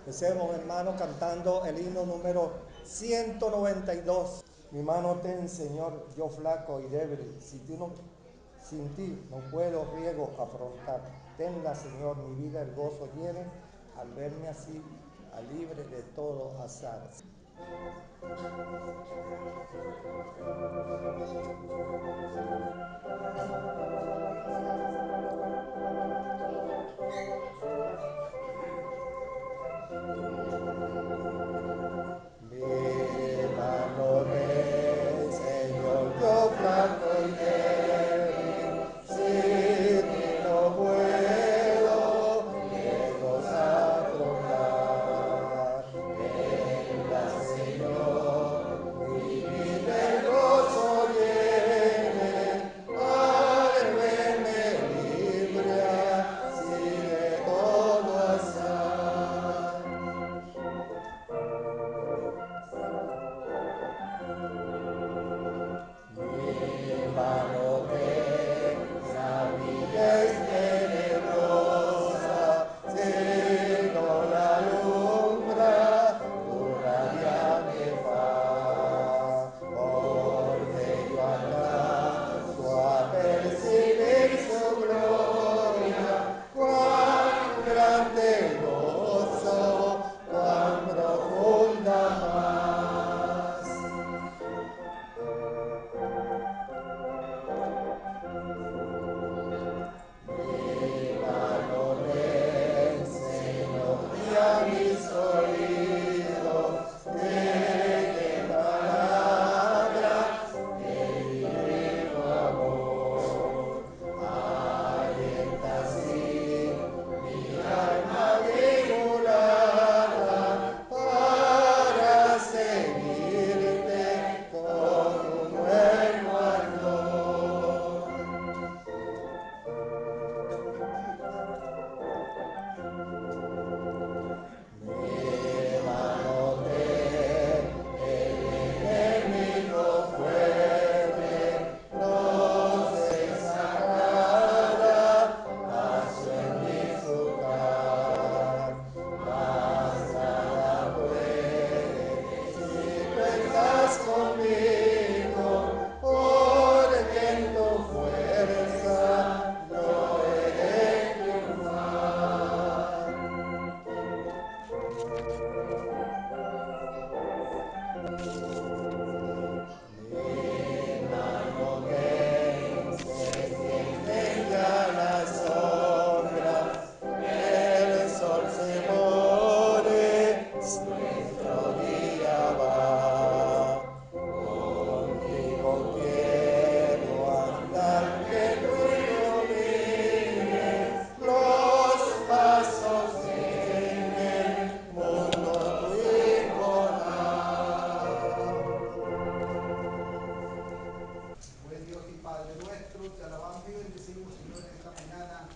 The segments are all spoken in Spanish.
Empecemos, hermano, cantando el himno número 192. Mi mano ten, Señor, yo flaco y débil, sin ti no puedo riego afrontar. Tenla, Señor, mi vida el gozo llene, al verme así, a libre de todo azar. Mi mano ten, Señor, yo flaco y débil, sin ti no puedo riegos afrontar. Tenla, Señor, mi vida el gozo llene, al verme libre así de todo azar. Mi mano tensa, mi vida es tenebrosa, si no la alumbra tu radiante faz. Porque yo alcanzo a percibir su gloria, cuán grande el gozo, cuán profunda paz. Mi mano ten, Señor, y a mis oídos, de palabras de divino amor. Alienta así mi alma tribulada para seguirte con un nuevo ardor. Mi mano ten, el enemigo fuerte no se sacará paso en mi jugar, mas nada puede si tú estás conmigo, porque en tu fuerza yo he de triunfar. Mi mano se tiende ya las sombras, el sol se pone, nuestro día va. Contigo quiero andar, que tú ilumines los pasos en el mundo tu hijo da. Buen Dios y Padre nuestro, te alabamos y bendecimos, Señor, en esta mañana,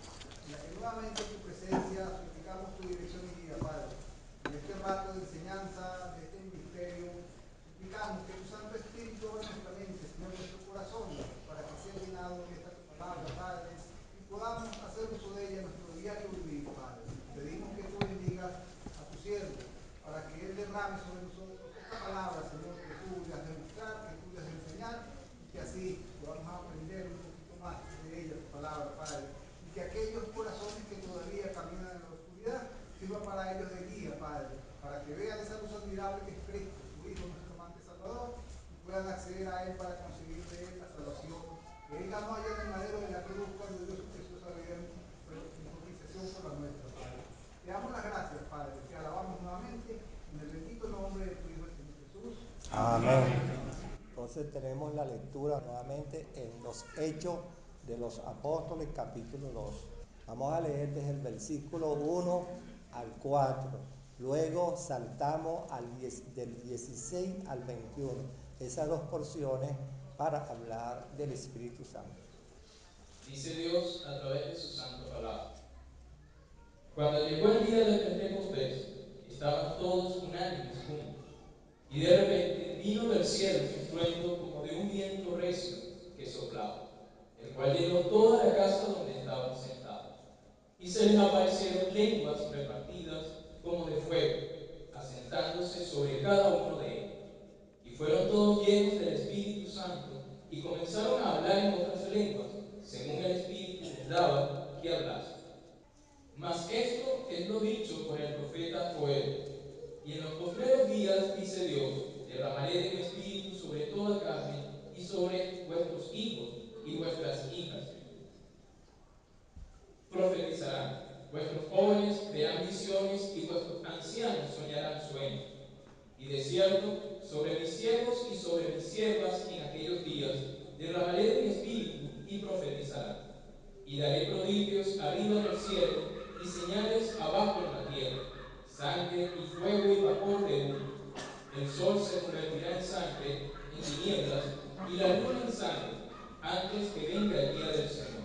en la que nuevamente en tu presencia suplicamos tu dirección y guía, Padre. En este rato de enseñanza, de este ministerio, suplicamos que tu Santo Espíritu abra nuestra mente, Señor, nuestro corazón, para que sea llenado de esta tu palabra, Padre, y podamos hacer uso de ella en nuestro diario vivir, Padre. Pedimos que tú bendigas a tu siervo, para que él derrame sobre nosotros esta palabra, Señor, que tú le has de mostrar, que tú le has de enseñar, que así podamos aprender un poquito más de ella, tu palabra, Padre, y que aquellos corazones que todavía caminan en la oscuridad sirva para ellos de guía, Padre, para que vean esa luz admirable que es Cristo, tu Hijo, nuestro amante Salvador, y puedan acceder a Él para conseguir de Él la salvación que Él ganó allá en el madero de la cruz cuando dio su preciosa vida en propiciación por la nuestra, Padre. Te damos las gracias, Padre, te alabamos nuevamente en el bendito nombre de tu Hijo, el Señor Jesús. Amén. Entonces tenemos la lectura nuevamente en los Hechos de los Apóstoles, capítulo 2. Vamos a leer desde el versículo 1 al 4. Luego saltamos del 16 al 21. Esas dos porciones para hablar del Espíritu Santo. Dice Dios a través de su santa palabra. Cuando llegó el día de Pentecostés, estaban todos unánimes juntos. Y de repente vino del cielo un estruendo como de un viento recio que soplaba, el cual llenó toda la casa donde estaban sentados. Y se les aparecieron lenguas repartidas como de fuego, asentándose sobre cada uno de ellos. Y fueron todos llenos del Espíritu Santo y comenzaron a hablar en otras lenguas, según el Espíritu les daba que hablasen. Mas esto es lo dicho por el profeta Joel. Y en los postreros días, dice Dios, derramaré de mi espíritu sobre toda carne y sobre vuestros hijos y vuestras hijas profetizarán. Vuestros jóvenes verán visiones y vuestros ancianos soñarán sueños. Y de cierto, sobre mis siervos y sobre mis siervas en aquellos días derramaré de mi espíritu y profetizarán. Y daré prodigios arriba en el cielo y señales abajo en la tierra, sangre y fuego y vapor de humo. El sol se convertirá en sangre, en tinieblas, y la luna en sangre, antes que venga el día del Señor,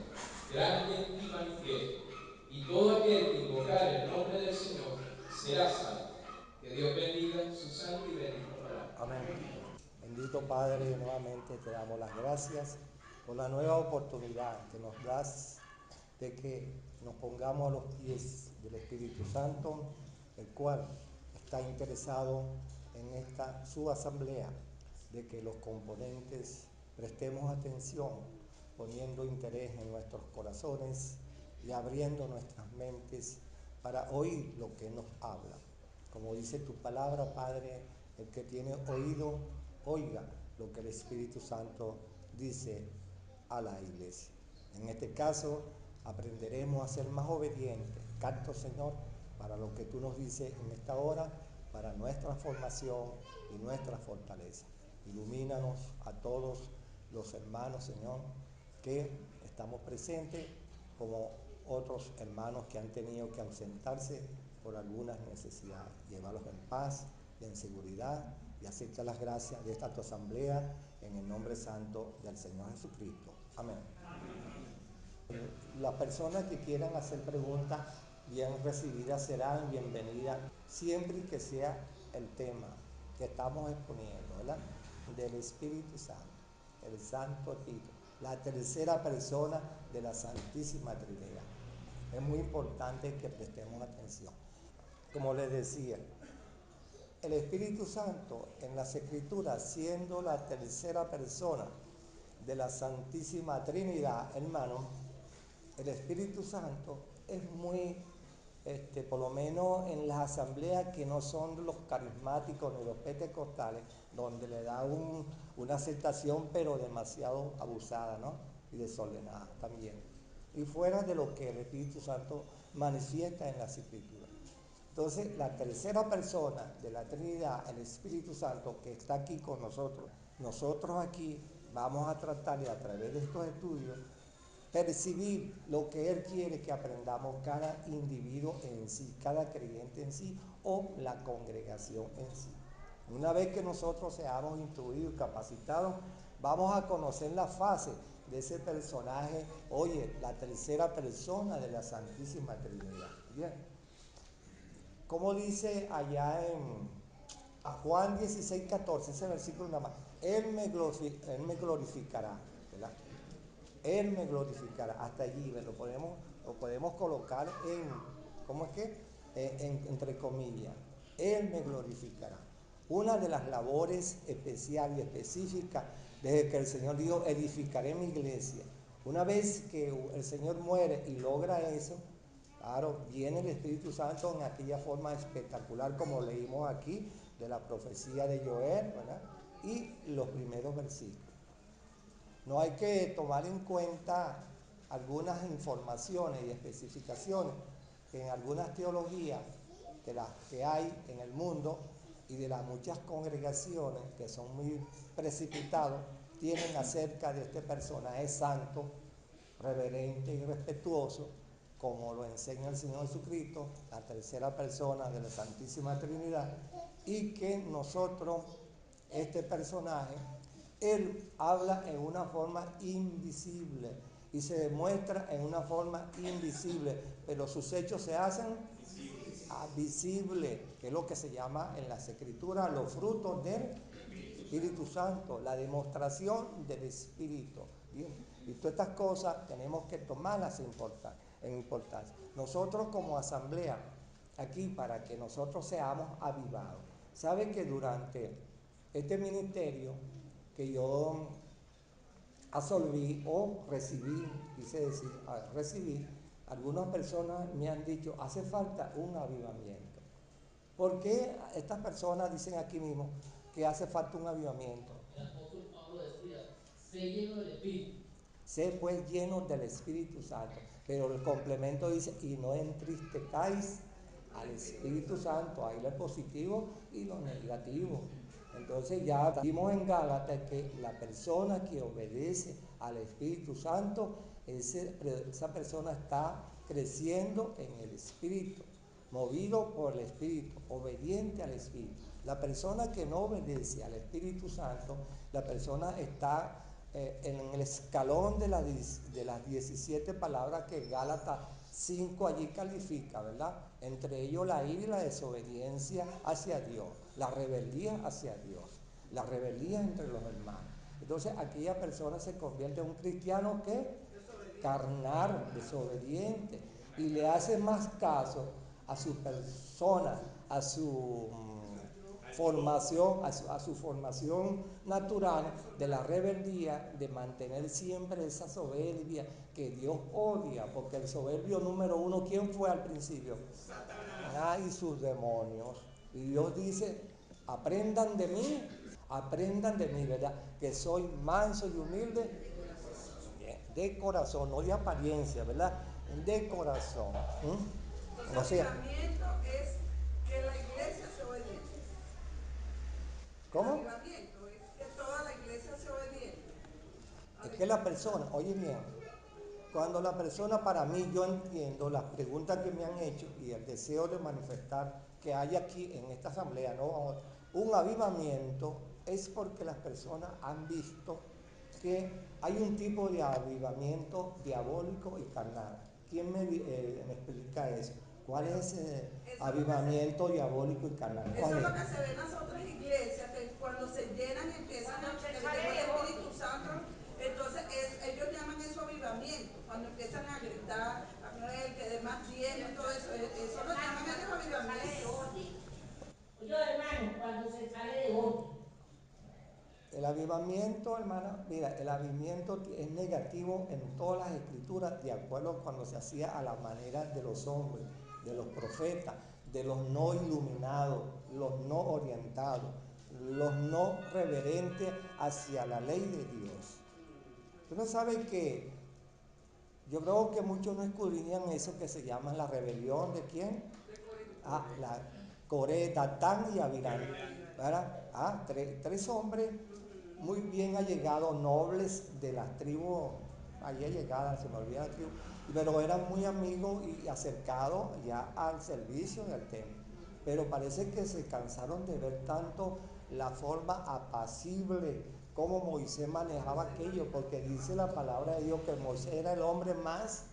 grande y manifiesto. Y todo aquel que invocare el nombre del Señor será salvo. Que Dios bendiga su santa y bendita palabra. Amén. Bendito Padre, nuevamente te damos las gracias por la nueva oportunidad que nos das de que nos pongamos a los pies del Espíritu Santo, el cual está interesado en esta su asamblea, de que los componentes prestemos atención, poniendo interés en nuestros corazones y abriendo nuestras mentes para oír lo que nos habla. Como dice tu palabra, Padre, el que tiene oído, oiga lo que el Espíritu Santo dice a la iglesia. En este caso, aprenderemos a ser más obedientes. Canto, Señor, para lo que tú nos dices en esta hora, para nuestra formación y nuestra fortaleza. Ilumínanos a todos los hermanos, Señor, que estamos presentes, como otros hermanos que han tenido que ausentarse por algunas necesidades. Llévalos en paz y en seguridad y acepta las gracias de esta tu asamblea en el nombre santo del Señor Jesucristo. Amén. Las personas que quieran hacer preguntas, bien recibidas serán, bienvenidas, siempre que sea el tema que estamos exponiendo, ¿verdad? Del Espíritu Santo, el Santo Espíritu, la tercera persona de la Santísima Trinidad. Es muy importante que prestemos atención. Como les decía, el Espíritu Santo en las Escrituras, siendo la tercera persona de la Santísima Trinidad, hermano, el Espíritu Santo es muy, por lo menos en las asambleas que no son los carismáticos ni los pentecostales, donde le da una aceptación pero demasiado abusada, ¿no? Y desordenada también. Y fuera de lo que el Espíritu Santo manifiesta en las Escrituras. Entonces, la tercera persona de la Trinidad, el Espíritu Santo, que está aquí con nosotros, nosotros aquí vamos a tratar de, a través de estos estudios, percibir lo que Él quiere que aprendamos cada individuo en sí, cada creyente en sí o la congregación en sí. Una vez que nosotros seamos instruidos y capacitados, vamos a conocer la fase de ese personaje, oye, la tercera persona de la Santísima Trinidad. Bien. Como dice allá en Juan 16, 14, ese versículo nada más, Él me glorificará, ¿verdad? Él me glorificará. Hasta allí lo podemos colocar en, ¿cómo es que? Entre comillas. Él me glorificará. Una de las labores especiales y específicas desde que el Señor dijo, edificaré mi iglesia. Una vez que el Señor muere y logra eso, claro, viene el Espíritu Santo en aquella forma espectacular como leímos aquí de la profecía de Joel, ¿verdad? Y los primeros versículos. No hay que tomar en cuenta algunas informaciones y especificaciones que en algunas teologías de las que hay en el mundo y de las muchas congregaciones que son muy precipitados tienen acerca de este personaje santo, reverente y respetuoso, como lo enseña el Señor Jesucristo, la tercera persona de la Santísima Trinidad, y que nosotros, este personaje, Él habla en una forma invisible y se demuestra en una forma invisible, pero sus hechos se hacen visibles, que es lo que se llama en las Escrituras los frutos del Espíritu Santo, la demostración del Espíritu. Bien. Y todas estas cosas tenemos que tomarlas en importancia. Nosotros como asamblea aquí para que nosotros seamos avivados. Sabe que durante este ministerio que yo absolví o recibí, quise decir, recibí, algunas personas me han dicho, hace falta un avivamiento. ¿Por qué estas personas dicen aquí mismo que hace falta un avivamiento? El apóstol Pablo decía, sé lleno del Espíritu. Sé pues lleno del Espíritu Santo. Pero el complemento dice, y no entristezcáis al Espíritu Santo. Hay lo positivo y lo negativo. Entonces ya vimos en Gálatas que la persona que obedece al Espíritu Santo, esa persona está creciendo en el Espíritu, movido por el Espíritu, obediente al Espíritu. La persona que no obedece al Espíritu Santo, la persona está en el escalón de las 17 palabras que Gálatas 5 allí califica, ¿verdad? Entre ellos la ira y la desobediencia hacia Dios, la rebeldía hacia Dios, la rebeldía entre los hermanos. Entonces aquella persona se convierte en un cristiano que carnal, desobediente, y le hace más caso a su persona, a su formación, a su formación natural de la rebeldía, de mantener siempre esa soberbia que Dios odia, porque el soberbio número uno, ¿quién fue al principio? Satanás y sus demonios. Y Dios dice, aprendan de mí, ¿verdad? Que soy manso y humilde de corazón, no de apariencia, ¿verdad? De corazón. Entonces, O sea, avivamiento es que la iglesia sea obediente. El ¿cómo? avivamiento es que toda la iglesia sea obediente. Es que la persona, oye bien, cuando la persona, para mí, yo entiendo las preguntas que me han hecho y el deseo de manifestar que hay aquí en esta asamblea, ¿no? Un avivamiento es porque las personas han visto que hay un tipo de avivamiento diabólico y carnal. ¿Quién me explica eso? ¿Cuál es ese avivamiento diabólico y carnal? Eso es lo que se ve en las otras iglesias, que cuando se llenan empiezan a que llegó el Espíritu Santo. Entonces ellos llaman eso avivamiento, cuando empiezan a gritar, a que de más tiempo y todo eso, eso lo llaman ellos avivamiento. Oye, hermano, cuando se sale de orden. El avivamiento, hermana, mira, el avivamiento es negativo en todas las escrituras, de acuerdo a cuando se hacía a la manera de los hombres, de los profetas, de los no iluminados, los no orientados, los no reverentes hacia la ley de Dios. Tú no sabes que yo creo que muchos no escudriñan eso que se llama la rebelión de quién. La Coré, Datán y Abiram, ¿verdad? Tres hombres muy bien allegados, nobles de las tribus, ahí allegadas, se me olvida la tribu, pero eran muy amigos y acercados ya al servicio del templo. Pero parece que se cansaron de ver tanto la forma apacible como Moisés manejaba aquello, porque dice la palabra de Dios que Moisés era el hombre más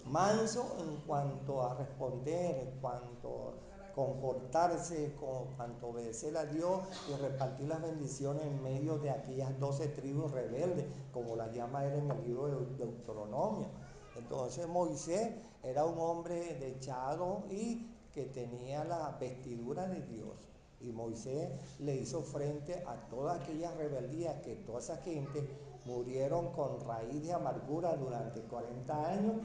manso en cuanto a responder, en cuanto a comportarse, en cuanto a obedecer a Dios y repartir las bendiciones en medio de aquellas 12 tribus rebeldes, como las llama él en el libro de Deuteronomio. Entonces Moisés era un hombre dechado y que tenía la vestidura de Dios. Y Moisés le hizo frente a todas aquellas rebeldías que toda esa gente murieron con raíz de amargura durante 40 años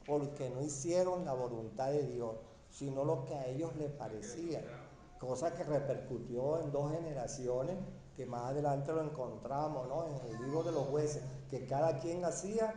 porque no hicieron la voluntad de Dios, sino lo que a ellos les parecía. Cosa que repercutió en 2 generaciones, que más adelante lo encontramos, ¿no? En el libro de los jueces, que cada quien hacía,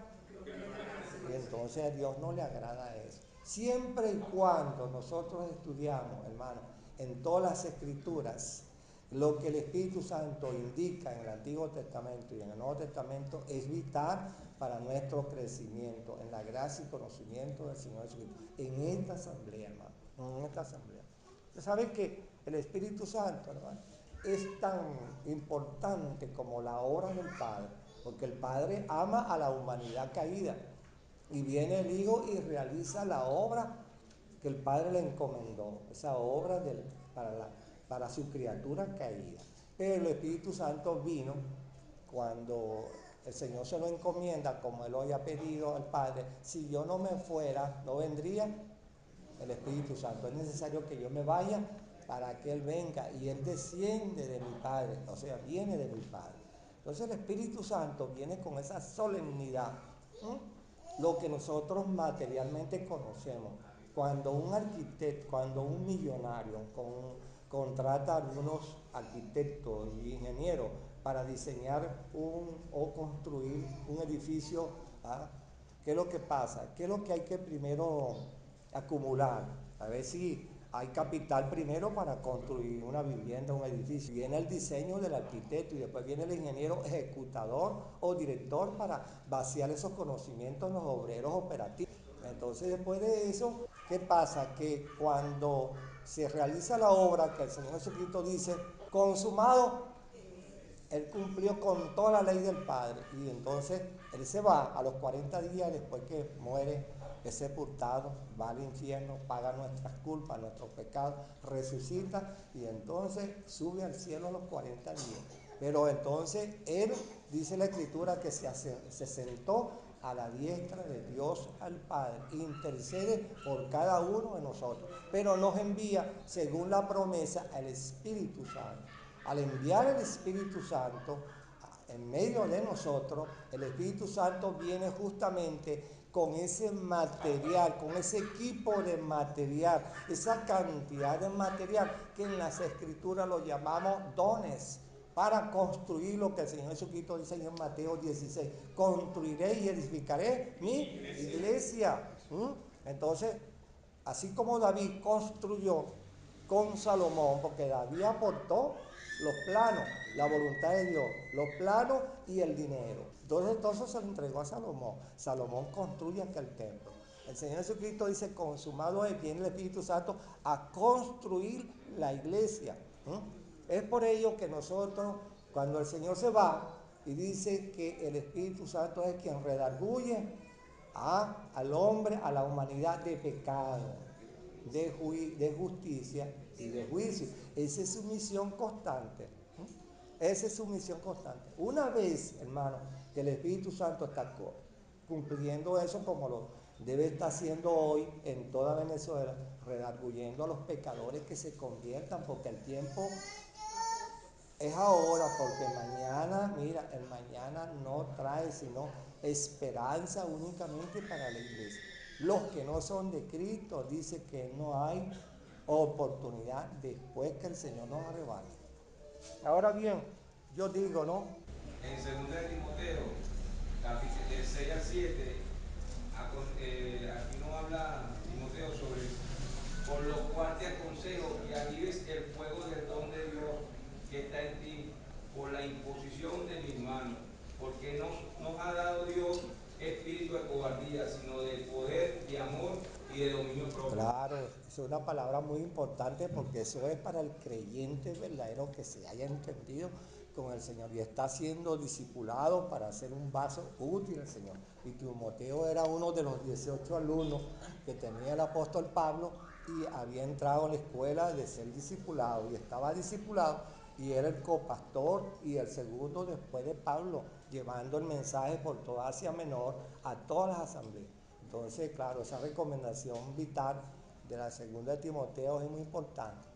y entonces a Dios no le agrada eso. Siempre y cuando nosotros estudiamos, hermano, en todas las escrituras, lo que el Espíritu Santo indica en el Antiguo Testamento y en el Nuevo Testamento es vital para nuestro crecimiento en la gracia y conocimiento del Señor Jesucristo. En esta asamblea, hermano, en esta asamblea. Usted sabe que el Espíritu Santo, hermano, es tan importante como la obra del Padre, porque el Padre ama a la humanidad caída y viene el Hijo y realiza la obra que el Padre le encomendó, esa obra para su criatura caída. Pero el Espíritu Santo vino cuando el Señor se lo encomienda, como Él lo había pedido al Padre. Si yo no me fuera, no vendría el Espíritu Santo. Es necesario que yo me vaya para que Él venga, y Él desciende de mi Padre, o sea, viene de mi Padre. Entonces el Espíritu Santo viene con esa solemnidad, lo que nosotros materialmente conocemos. Cuando un arquitecto, cuando un millonario contrata a algunos arquitectos y ingenieros para diseñar o construir un edificio, ¿qué es lo que pasa? ¿Qué es lo que hay que primero acumular? A ver si hay capital primero para construir una vivienda, un edificio. Viene el diseño del arquitecto y después viene el ingeniero ejecutador o director para vaciar esos conocimientos en los obreros operativos. Entonces, después de eso, ¿qué pasa? Que cuando se realiza la obra, que el Señor Jesucristo dice, consumado, Él cumplió con toda la ley del Padre, y entonces Él se va a los 40 días después que muere, es sepultado, va al infierno, paga nuestras culpas, nuestros pecados, resucita y entonces sube al cielo a los 40 días. Pero entonces Él, dice la Escritura, que se sentó a la diestra de Dios al Padre, intercede por cada uno de nosotros, pero nos envía, según la promesa, al Espíritu Santo. Al enviar el Espíritu Santo en medio de nosotros, el Espíritu Santo viene justamente con ese material, con ese equipo de material, esa cantidad de material que en las Escrituras lo llamamos dones, para construir lo que el Señor Jesucristo dice en Mateo 16, construiré y edificaré mi iglesia. Entonces, así como David construyó con Salomón, porque David aportó los planos, la voluntad de Dios, los planos y el dinero. Entonces se lo entregó a Salomón. Salomón construye aquel templo. El Señor Jesucristo dice, consumado es, viene el Espíritu Santo a construir la iglesia. Es por ello que nosotros, cuando el Señor se va y dice que el Espíritu Santo es quien redarguye al hombre, a la humanidad, de pecado, de justicia y de juicio. Esa es su misión constante. Esa es su misión constante. Una vez, hermano, que el Espíritu Santo está cumpliendo eso como lo debe estar haciendo hoy en toda Venezuela, redarguyendo a los pecadores que se conviertan, porque el tiempo es ahora, porque mañana, mira, el mañana no trae sino esperanza únicamente para la iglesia. Los que no son de Cristo, dice que no hay oportunidad después que el Señor nos arrebate. Ahora bien, yo digo, ¿no? En 2 de Timoteo, capítulo 6 al 7, aquí nos habla Timoteo sobre, por lo cual te aconsejo que avives el fuego del don de Dios que está en ti por la imposición de mis manos, porque nos ha dado Dios espíritu de cobardía, sino de poder, de amor y de dominio propio. Claro, es una palabra muy importante, porque eso es para el creyente verdadero que se haya entendido con el Señor y está siendo discipulado para ser un vaso útil al Señor. Y Timoteo era uno de los 18 alumnos que tenía el apóstol Pablo, y había entrado a la escuela de ser discipulado y estaba discipulado, y era el copastor y el segundo después de Pablo, llevando el mensaje por toda Asia Menor a todas las asambleas. Entonces, claro, esa recomendación vital de la segunda de Timoteo es muy importante,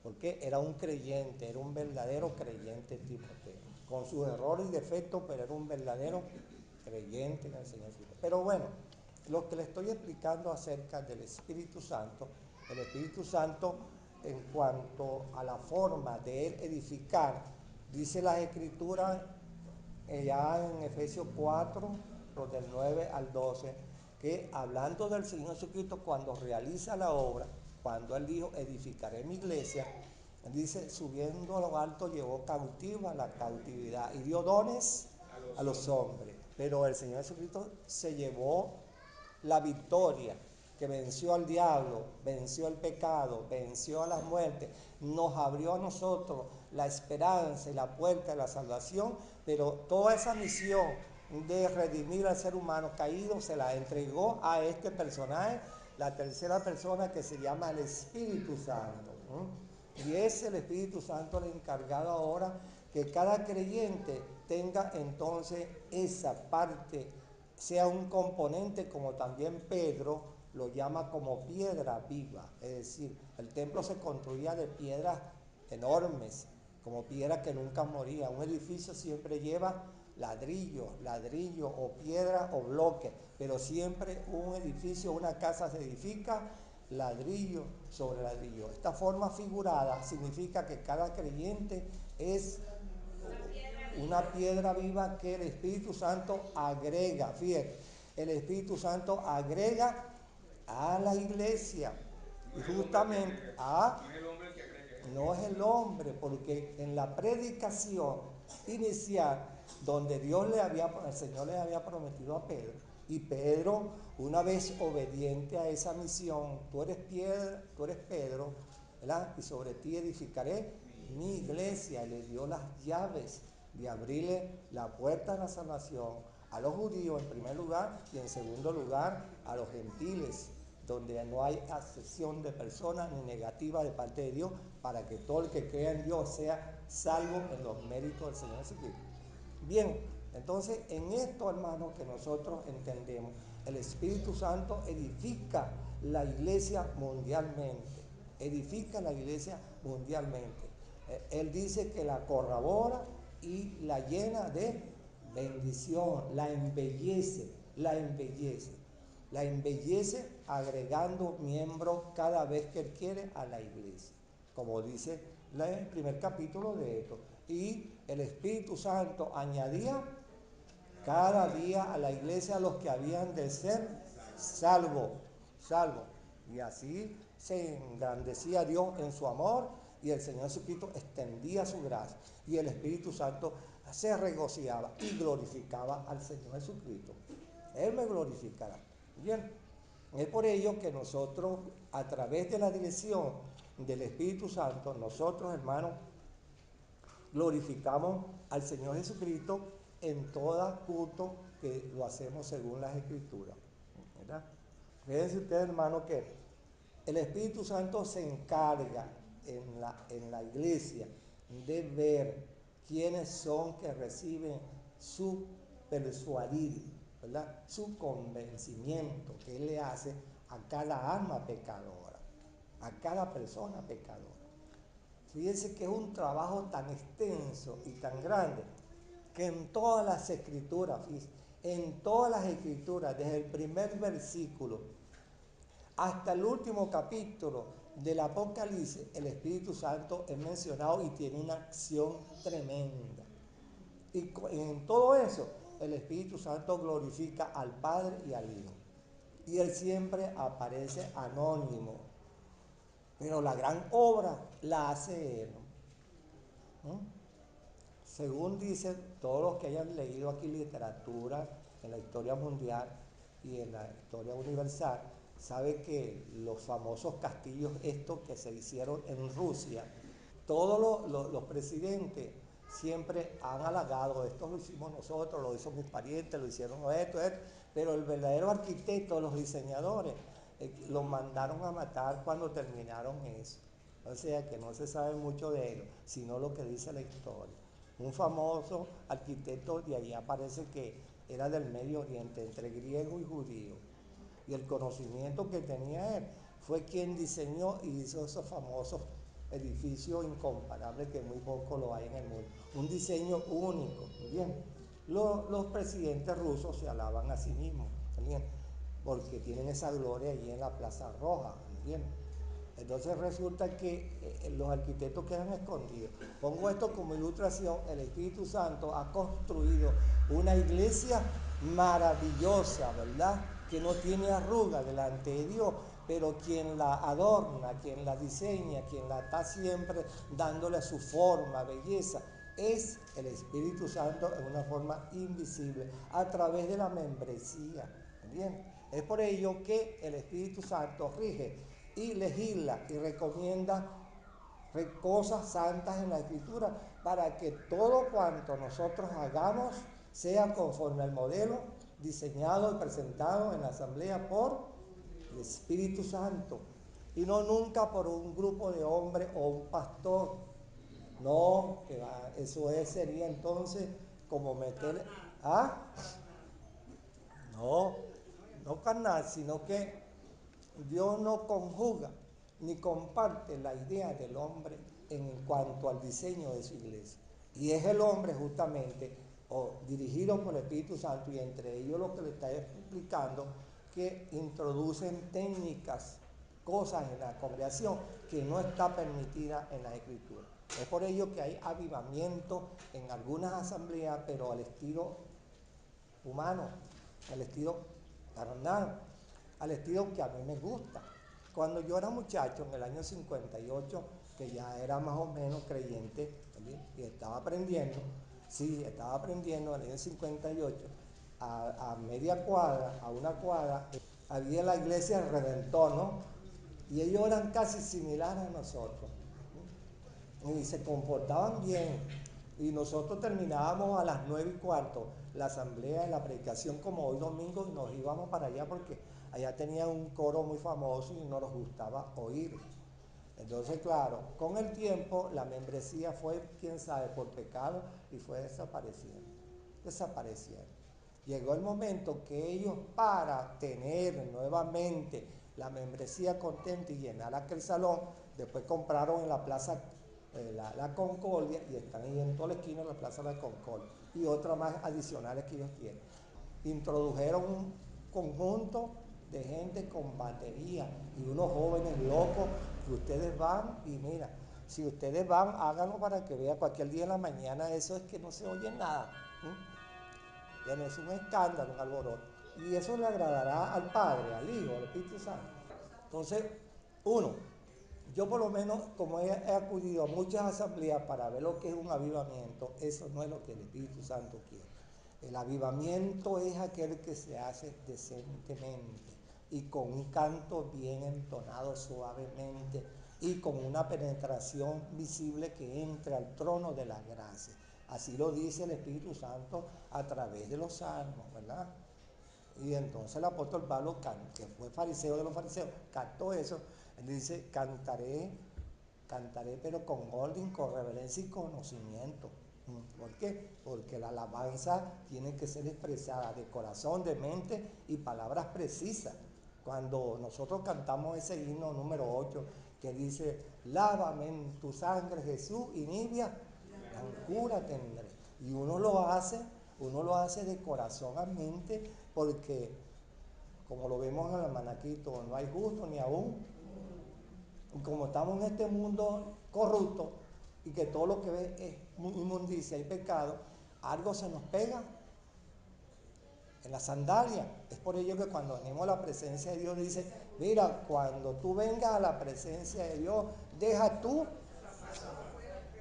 porque era un creyente, era un verdadero creyente Timoteo, con sus errores y defectos, pero era un verdadero creyente en el Señor. Pero bueno, lo que le estoy explicando acerca del Espíritu Santo, el Espíritu Santo, en cuanto a la forma de él edificar, dice las Escrituras, ya en Efesios 4, del 9 al 12, que hablando del Señor Jesucristo cuando realiza la obra, cuando Él dijo, edificaré mi iglesia, Él dice, subiendo a lo alto llevó cautiva la cautividad y dio dones a los hombres. Pero el Señor Jesucristo se llevó la victoria, que venció al diablo, venció el pecado, venció a la muerte, nos abrió a nosotros la esperanza y la puerta de la salvación, pero toda esa misión de redimir al ser humano caído se la entregó a este personaje, la tercera persona, que se llama el Espíritu Santo. Y es el Espíritu Santo el encargado ahora que cada creyente tenga entonces esa parte, sea un componente, como también Pedro lo llama como piedra viva. Es decir, el templo se construía de piedras enormes, como piedra que nunca moría. Un edificio siempre lleva ladrillo o piedra o bloque, pero siempre un edificio, una casa se edifica ladrillo sobre ladrillo. Esta forma figurada significa que cada creyente es una piedra viva que el Espíritu Santo agrega. Fíjate, el Espíritu Santo agrega a la iglesia. Y justamente no es el hombre, porque en la predicación inicial, donde el Señor le había prometido a Pedro, y Pedro, una vez obediente a esa misión, tú eres Pedro, ¿verdad? Y sobre ti edificaré mi iglesia. Le dio las llaves de abrirle la puerta a la salvación a los judíos en primer lugar y en segundo lugar a los gentiles, donde no hay acepción de personas ni negativa de parte de Dios, para que todo el que crea en Dios sea salvo en los méritos del Señor Jesucristo. Bien, entonces en esto, hermanos, que nosotros entendemos, el Espíritu Santo edifica la iglesia mundialmente, Él dice que la corrobora y la llena de bendición, la embellece agregando miembros cada vez que Él quiere a la iglesia, como dice el primer capítulo de esto. Y el Espíritu Santo añadía cada día a la iglesia a los que habían de ser salvos. Y así se engrandecía Dios en su amor, y el Señor Jesucristo extendía su gracia, y el Espíritu Santo se regocijaba y glorificaba al Señor Jesucristo. Él me glorificará. Bien, es por ello que nosotros, a través de la dirección del Espíritu Santo, nosotros, hermanos, glorificamos al Señor Jesucristo en todo culto que lo hacemos según las Escrituras, ¿verdad? Fíjense ustedes, hermanos, que el Espíritu Santo se encarga en la iglesia de ver quiénes son que reciben su persuadir, ¿verdad? Su convencimiento que Él le hace a cada alma pecadora, a cada persona pecadora. Fíjense que es un trabajo tan extenso y tan grande que en todas las escrituras, desde el primer versículo hasta el último capítulo del Apocalipsis, el Espíritu Santo es mencionado y tiene una acción tremenda. Y en todo eso, el Espíritu Santo glorifica al Padre y al Hijo. Y Él siempre aparece anónimo, pero la gran obra la hace Él. Según dicen todos los que hayan leído aquí literatura en la historia mundial y en la historia universal, sabe que los famosos castillos estos que se hicieron en Rusia, todos los presidentes siempre han halagado: esto lo hicimos nosotros, lo hizo mis parientes, lo hicieron esto, pero el verdadero arquitecto, los diseñadores, los mandaron a matar cuando terminaron eso. O sea que no se sabe mucho de ellos, sino lo que dice la historia. Un famoso arquitecto de allá parece que era del Medio Oriente, entre griego y judío. Y el conocimiento que tenía él fue quien diseñó y hizo esos famosos edificios incomparables que muy poco lo hay en el mundo. Un diseño único. Bien, los presidentes rusos se alaban a sí mismos, bien, porque tienen esa gloria allí en la Plaza Roja. Bien. Entonces resulta que los arquitectos quedan escondidos. Pongo esto como ilustración: el Espíritu Santo ha construido una iglesia maravillosa, ¿verdad? Que no tiene arruga delante de Dios, pero quien la adorna, quien la diseña, quien la está siempre dándole su forma, belleza, es el Espíritu Santo en una forma invisible, a través de la membresía. ¿Bien? Es por ello que el Espíritu Santo rige y legisla y recomienda cosas santas en la Escritura, para que todo cuanto nosotros hagamos sea conforme al modelo diseñado y presentado en la asamblea por el Espíritu Santo, y no nunca por un grupo de hombres o un pastor. No, que eso sería entonces como meter... ¿Ah? No carnal, sino que Dios no conjuga ni comparte la idea del hombre en cuanto al diseño de su iglesia. Y es el hombre justamente, o dirigido por el Espíritu Santo, y entre ellos lo que le está explicando, que introducen técnicas, cosas en la congregación que no está permitida en la Escritura. Es por ello que hay avivamiento en algunas asambleas, pero al estilo humano, al estilo carnal, al estilo que a mí me gusta. Cuando yo era muchacho, en el año 58, que ya era más o menos creyente, ¿verdad? Y estaba aprendiendo, en el año 58, a media cuadra, a una cuadra, había la iglesia del Redentor, ¿no? Y ellos eran casi similares a nosotros. Y se comportaban bien. Y nosotros terminábamos a las 9:15 la asamblea, la predicación, como hoy domingo, y nos íbamos para allá porque allá tenía un coro muy famoso y nos gustaba oír. Entonces, claro, con el tiempo la membresía fue, quién sabe, por pecado, y fue desapareciendo. Llegó el momento que ellos, para tener nuevamente la membresía contenta y llenar aquel salón, después compraron en la plaza la Concordia, y están ahí en toda la esquina de la plaza de la Concordia, y otras más adicionales que ellos tienen. Introdujeron un conjunto de gente con batería y unos jóvenes locos que ustedes van y mira, si ustedes van, háganlo para que vean cualquier día en la mañana, eso es que no se oye nada. Es un escándalo, un alboroto. Y eso le agradará al Padre, al Hijo, al Espíritu Santo. Entonces, yo por lo menos, como he acudido a muchas asambleas para ver lo que es un avivamiento, eso no es lo que el Espíritu Santo quiere. El avivamiento es aquel que se hace decentemente y con un canto bien entonado suavemente y con una penetración visible que entre al trono de la gracia. Así lo dice el Espíritu Santo a través de los salmos, ¿verdad? Y entonces el apóstol Pablo, que fue fariseo de los fariseos, cantó eso. Él dice, cantaré pero con orden, con reverencia y conocimiento. ¿Por qué? Porque la alabanza tiene que ser expresada de corazón, de mente y palabras precisas. Cuando nosotros cantamos ese himno número 8, que dice, lávame en tu sangre, Jesús, y nibia blancura tendré. Y uno lo hace de corazón a mente, porque como lo vemos en el Manaquito, no hay justo ni aún. Y como estamos en este mundo corrupto y que todo lo que ve es inmundicia y pecado, algo se nos pega en la sandalia. Es por ello que cuando venimos a la presencia de Dios dice, mira, cuando tú vengas a la presencia de Dios, deja tu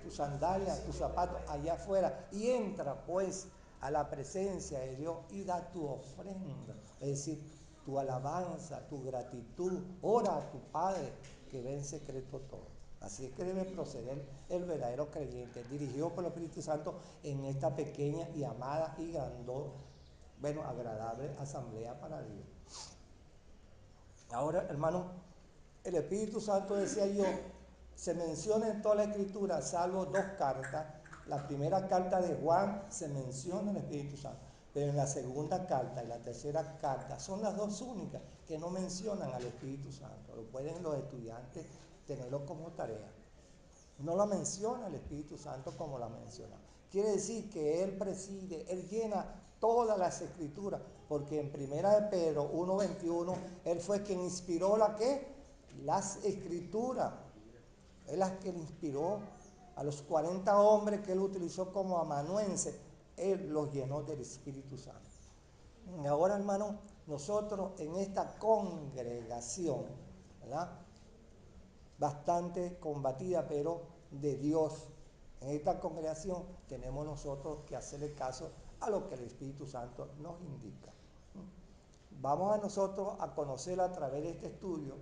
sandalia, tus zapatos allá afuera y entra pues a la presencia de Dios y da tu ofrenda, es decir, tu alabanza, tu gratitud, ora a tu Padre que ve en secreto todo. Así es que debe proceder el verdadero creyente, dirigido por el Espíritu Santo en esta pequeña y amada y agradable asamblea para Dios. Ahora, hermano, el Espíritu Santo, decía yo, se menciona en toda la Escritura, salvo 2 cartas. La primera carta de Juan se menciona el Espíritu Santo, pero en la segunda carta y la tercera carta son las 2 únicas que no mencionan al Espíritu Santo. Lo pueden los estudiantes tenerlo como tarea. No la menciona el Espíritu Santo como la menciona. Quiere decir que Él preside, Él llena todas las Escrituras, porque en 1 de Pedro 1:21, Él fue quien inspiró las Escrituras. Él las que le inspiró a los 40 hombres que Él utilizó como amanuenses. Él los llenó del Espíritu Santo. Y ahora, hermano, nosotros en esta congregación, ¿verdad?, bastante combatida, pero de Dios, en esta congregación tenemos nosotros que hacerle caso a lo que el Espíritu Santo nos indica. Vamos a nosotros a conocer a través de este estudio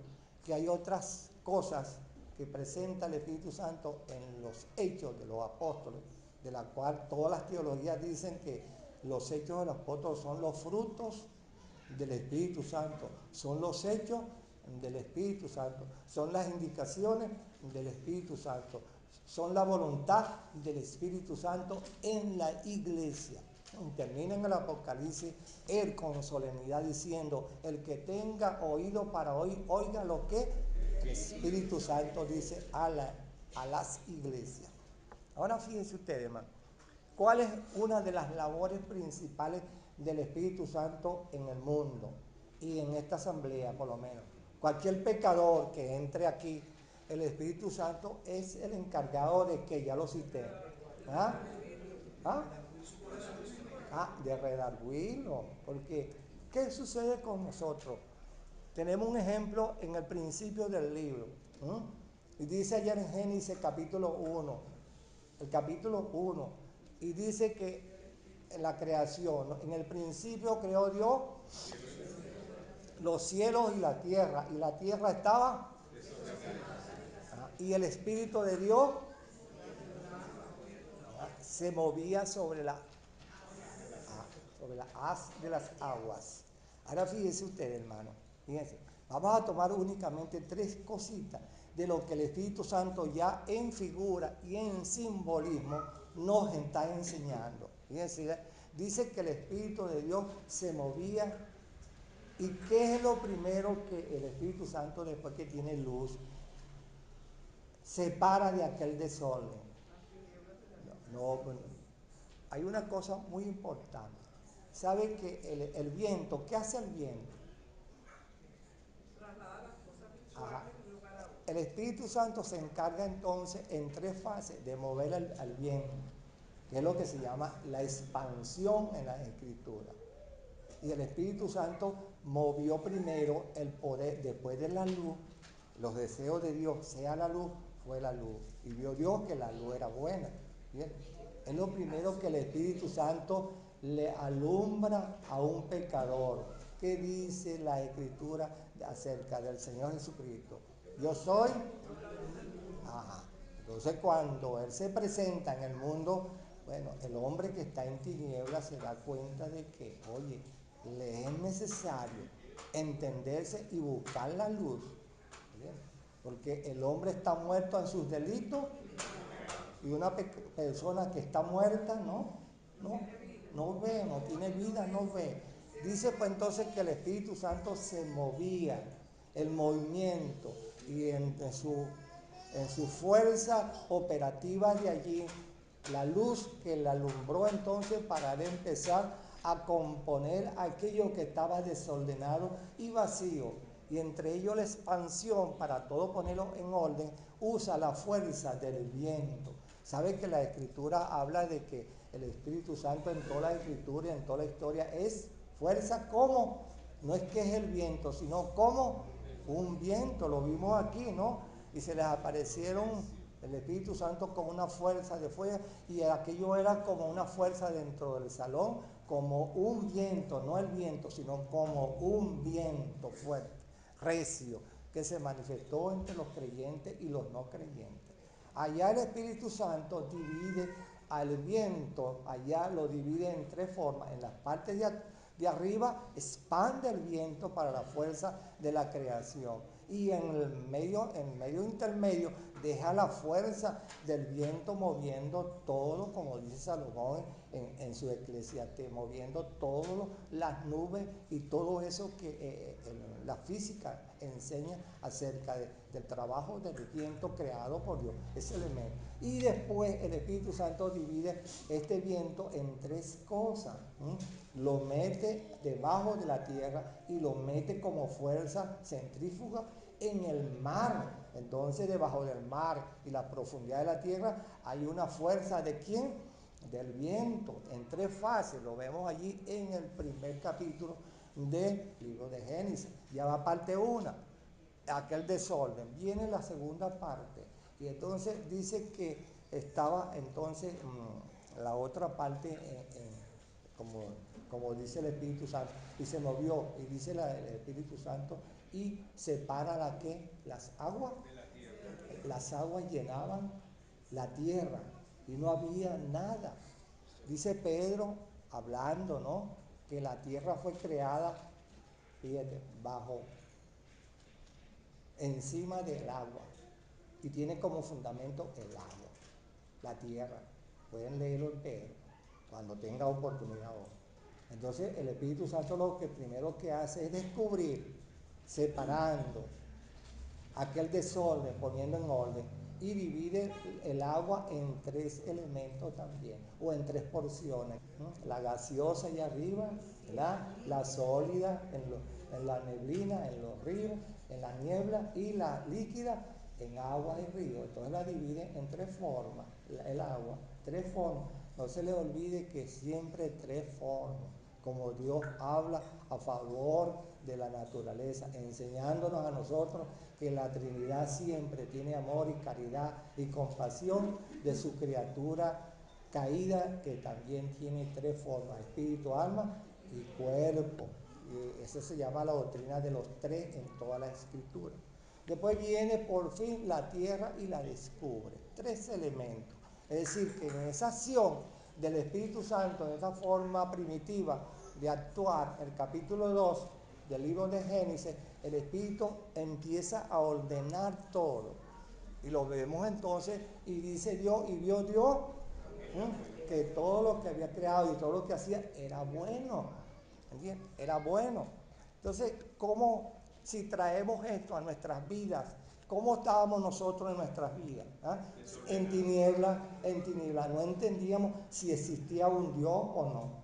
que hay otras cosas que presenta el Espíritu Santo en los hechos de los apóstoles, de la cual todas las teologías dicen que los hechos de los apóstoles son los frutos del Espíritu Santo, son los hechos del Espíritu Santo, son las indicaciones del Espíritu Santo, son la voluntad del Espíritu Santo en la iglesia. Termina en el Apocalipsis él con solemnidad diciendo: el que tenga oído para oír, oiga lo que el Espíritu Santo dice a las iglesias. Ahora fíjense ustedes, hermano, ¿cuál es una de las labores principales del Espíritu Santo en el mundo y en esta asamblea por lo menos? Cualquier pecador que entre aquí, el Espíritu Santo es el encargado de que, ya lo cité, ¿ah? ¿Ah? De redarguirlo, porque ¿qué sucede con nosotros? Tenemos un ejemplo en el principio del libro, y dice allá en Génesis capítulo 1, el capítulo 1, y dice que en la creación, ¿no? En el principio creó Dios los cielos y la tierra estaba, y el Espíritu de Dios se movía sobre la haz de las aguas. Ahora fíjense ustedes, hermano, fíjense, vamos a tomar únicamente tres cositas de lo que el Espíritu Santo ya en figura y en simbolismo nos está enseñando. Fíjense, dice que el Espíritu de Dios se movía. ¿Y qué es lo primero que el Espíritu Santo, después que tiene luz, separa de aquel desorden? No, hay una cosa muy importante. ¿Sabe que el viento, qué hace el viento? Traslada las cosas Ajá. visuales de un lugar a otro. El Espíritu Santo se encarga entonces en tres fases de mover al viento, que es lo que se llama la expansión en la Escritura. Y el Espíritu Santo movió primero el poder, después de la luz, los deseos de Dios, sea la luz, fue la luz. Y vio Dios que la luz era buena. ¿Bien? Es lo primero que el Espíritu Santo le alumbra a un pecador. ¿Qué dice la Escritura acerca del Señor Jesucristo? Yo soy. Ajá. Entonces cuando Él se presenta en el mundo, bueno, el hombre que está en tinieblas se da cuenta de que, oye, le es necesario entenderse y buscar la luz. ¿Bien? Porque el hombre está muerto en sus delitos y una persona que está muerta no ve, no tiene vida, no ve. Dice pues entonces que el Espíritu Santo se movía, el movimiento, y en su fuerza operativa de allí, la luz que le alumbró entonces para empezar a componer aquello que estaba desordenado y vacío, y entre ellos la expansión para todo ponerlo en orden, usa la fuerza del viento. ¿Sabe que la Escritura habla de que el Espíritu Santo en toda la Escritura y en toda la historia es fuerza como? No es que es el viento, sino como un viento, lo vimos aquí, ¿no? Y se les aparecieron el Espíritu Santo como una fuerza de fuego, y aquello era como una fuerza dentro del salón, como un viento, no el viento, sino como un viento fuerte, recio, que se manifestó entre los creyentes y los no creyentes. Allá el Espíritu Santo divide al viento, allá lo divide en tres formas. En las partes de arriba expande el viento para la fuerza de la creación, y en el medio intermedio deja la fuerza del viento moviendo todo, como dice Salomón en su Eclesiastés, moviendo todas las nubes y todo eso que la física enseña acerca del trabajo del viento creado por Dios, ese elemento. Y después el Espíritu Santo divide este viento en tres cosas. Lo mete debajo de la tierra y lo mete como fuerza centrífuga en el mar. Entonces debajo del mar y la profundidad de la tierra hay una fuerza ¿de quién? Del viento, en tres fases. Lo vemos allí en el primer capítulo del libro de Génesis. Ya va parte una, aquel desorden. Viene la segunda parte, y entonces dice que estaba entonces la otra parte como dice el Espíritu Santo, y se movió, y dice el Espíritu Santo, y separa las aguas. Las aguas llenaban la tierra y no había nada. Dice Pedro, hablando, ¿no?, que la tierra fue creada, fíjate, encima del agua, y tiene como fundamento el agua, la tierra. Pueden leerlo en Pedro. cuando tenga oportunidad. Entonces el Espíritu Santo lo que primero que hace es descubrir, separando aquel desorden, poniendo en orden, y divide el agua en 3 elementos también, o en 3 porciones, ¿no? La gaseosa allá arriba, ¿verdad? La sólida en la neblina, en los ríos, en la niebla, y la líquida en aguas y ríos. Entonces la divide en 3 formas, el agua, 3 formas. No se le olvide que siempre 3 formas, como Dios habla a favor de la naturaleza, enseñándonos a nosotros que la Trinidad siempre tiene amor y caridad y compasión de su criatura caída, que también tiene 3 formas, espíritu, alma y cuerpo. Y eso se llama la doctrina de los 3 en toda la Escritura. Después viene por fin la tierra y la descubre, 3 elementos. Es decir, que en esa acción del Espíritu Santo, en esa forma primitiva de actuar, el capítulo 2 del libro de Génesis, el Espíritu empieza a ordenar todo. Y lo vemos entonces, y dice Dios, y vio Dios que todo lo que había creado y todo lo que hacía era bueno. ¿Entiendes? Era bueno. Entonces, ¿cómo, si traemos esto a nuestras vidas, cómo estábamos nosotros en nuestras vidas? ¿Ah? En tiniebla, no entendíamos si existía un Dios o no.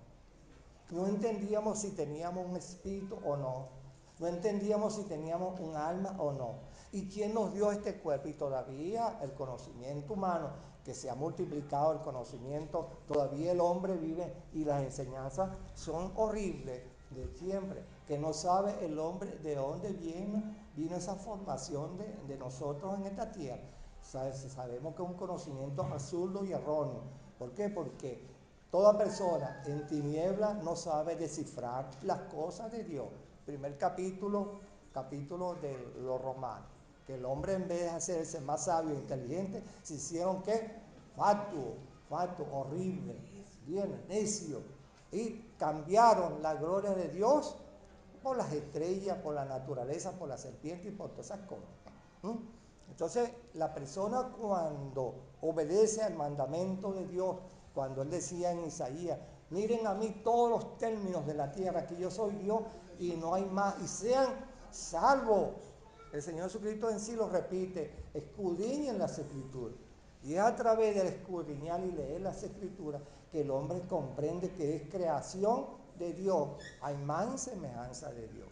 No entendíamos si teníamos un espíritu o no. No entendíamos si teníamos un alma o no. ¿Y quién nos dio este cuerpo? Y todavía el conocimiento humano, que se ha multiplicado el conocimiento, todavía el hombre vive y las enseñanzas son horribles de siempre, que no sabe el hombre de dónde vino esa formación de nosotros en esta tierra. Sabemos que es un conocimiento absurdo y erróneo. ¿Por qué? Porque toda persona en tiniebla no sabe descifrar las cosas de Dios. Primer capítulo de los Romanos. Que el hombre, en vez de hacerse más sabio e inteligente, se hicieron ¿qué? Fatuo, horrible, bien, necio. Y cambiaron la gloria de Dios por las estrellas, por la naturaleza, por la serpiente y por todas esas cosas. Entonces, la persona cuando obedece al mandamiento de Dios, cuando él decía en Isaías, miren a mí todos los términos de la tierra, que yo soy Dios y no hay más, y sean salvos. El Señor Jesucristo en sí lo repite, escudriñen las Escrituras. Y es a través del escudriñar y leer las Escrituras que el hombre comprende que es creación de Dios, a imagen y semejanza de Dios.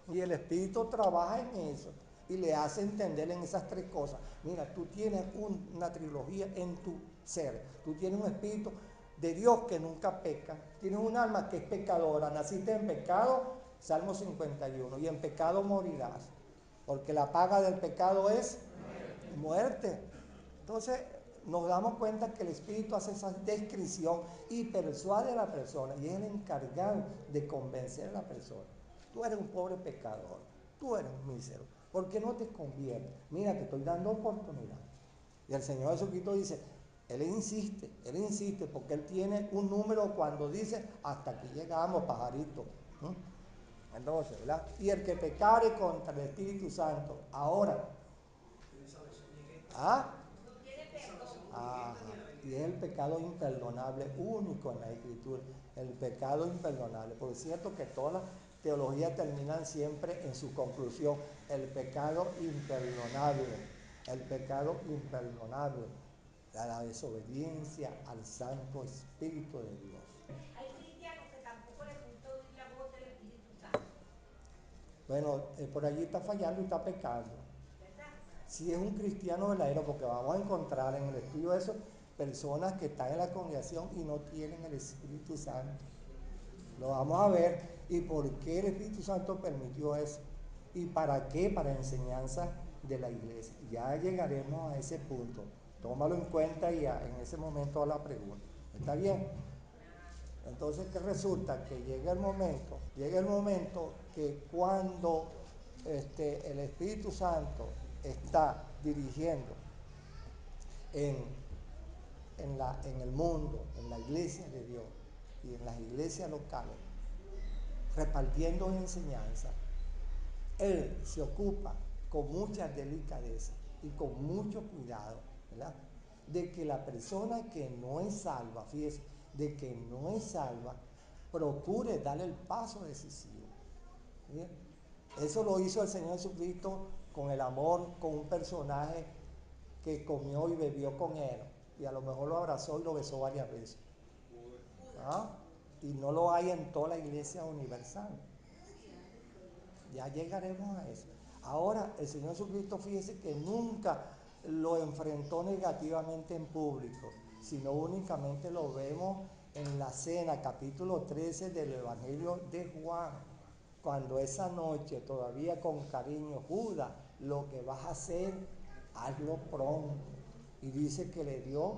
Y el Espíritu trabaja en eso y le hace entender en esas 3 cosas. Mira, tú tienes una trilogía en tu ser. Tú tienes un espíritu de Dios que nunca peca. Tienes un alma que es pecadora. Naciste en pecado, Salmo 51, y en pecado morirás. Porque la paga del pecado es muerte. Entonces nos damos cuenta que el Espíritu hace esa descripción y persuade a la persona, y es el encargado de convencer a la persona. Tú eres un pobre pecador, tú eres un mísero, ¿por qué no te conviertes? Mira, te estoy dando oportunidad. Y el Señor Jesucristo dice, Él insiste porque Él tiene un número cuando dice, hasta aquí llegamos, pajarito. Entonces, ¿verdad? Y el que pecare contra el Espíritu Santo, ahora, ¿ah? Ajá. Y es el pecado imperdonable único en la Escritura, el pecado imperdonable. Por cierto que todas las teologías terminan siempre en su conclusión, el pecado imperdonable, la desobediencia al Santo Espíritu de Dios. Hay cristianos que tampoco les gusta oír la voz del Espíritu Santo. Bueno, por allí está fallando y está pecando. ¿Verdad? Si es un cristiano verdadero, porque vamos a encontrar en el estudio de eso personas que están en la congregación y no tienen el Espíritu Santo. Lo vamos a ver. ¿Y por qué el Espíritu Santo permitió eso? ¿Y para qué? Para enseñanza de la iglesia. Ya llegaremos a ese punto. Tómalo en cuenta y en ese momento a la pregunta. ¿Está bien? Entonces, ¿qué resulta? Que llega el momento que cuando el Espíritu Santo está dirigiendo en el mundo, en la iglesia de Dios y en las iglesias locales, repartiendo enseñanza, Él se ocupa con mucha delicadeza y con mucho cuidado, ¿verdad?, de que la persona que no es salva, fíjese, de que no es salva, procure darle el paso decisivo. ¿Sí? Eso lo hizo el Señor Jesucristo con el amor, con un personaje que comió y bebió con él. Y a lo mejor lo abrazó y lo besó varias veces. ¿Ah? Y no lo hay en toda la iglesia universal. Ya llegaremos a eso. Ahora, el Señor Jesucristo, fíjese que nunca lo enfrentó negativamente en público, sino únicamente lo vemos en la cena, capítulo 13 del Evangelio de Juan, cuando esa noche, todavía con cariño, Judas, lo que vas a hacer, hazlo pronto. Y dice que le dio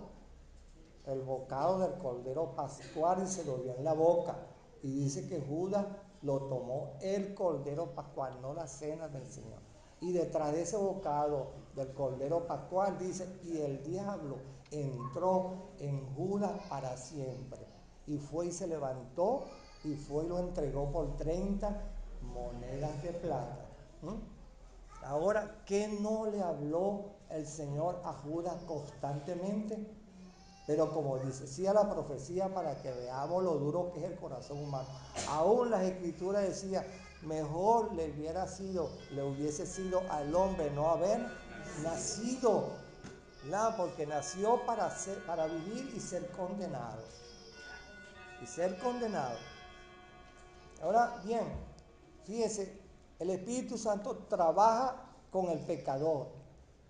el bocado del cordero pascual y se lo dio en la boca. Y dice que Judas lo tomó el cordero pascual, no la cena del Señor. Y detrás de ese bocado del cordero pascual dice, y el diablo entró en Judas para siempre. Y fue y se levantó y fue y lo entregó por 30 monedas de plata. Ahora, ¿qué no le habló el Señor a Judas constantemente? Pero como decía la profecía, para que veamos lo duro que es el corazón humano. Aún las escrituras decían, mejor le hubiese sido al hombre no haber nacido. ¿Verdad? Porque nació para vivir y ser condenado. Y ser condenado. Ahora bien, fíjese, el Espíritu Santo trabaja con el pecador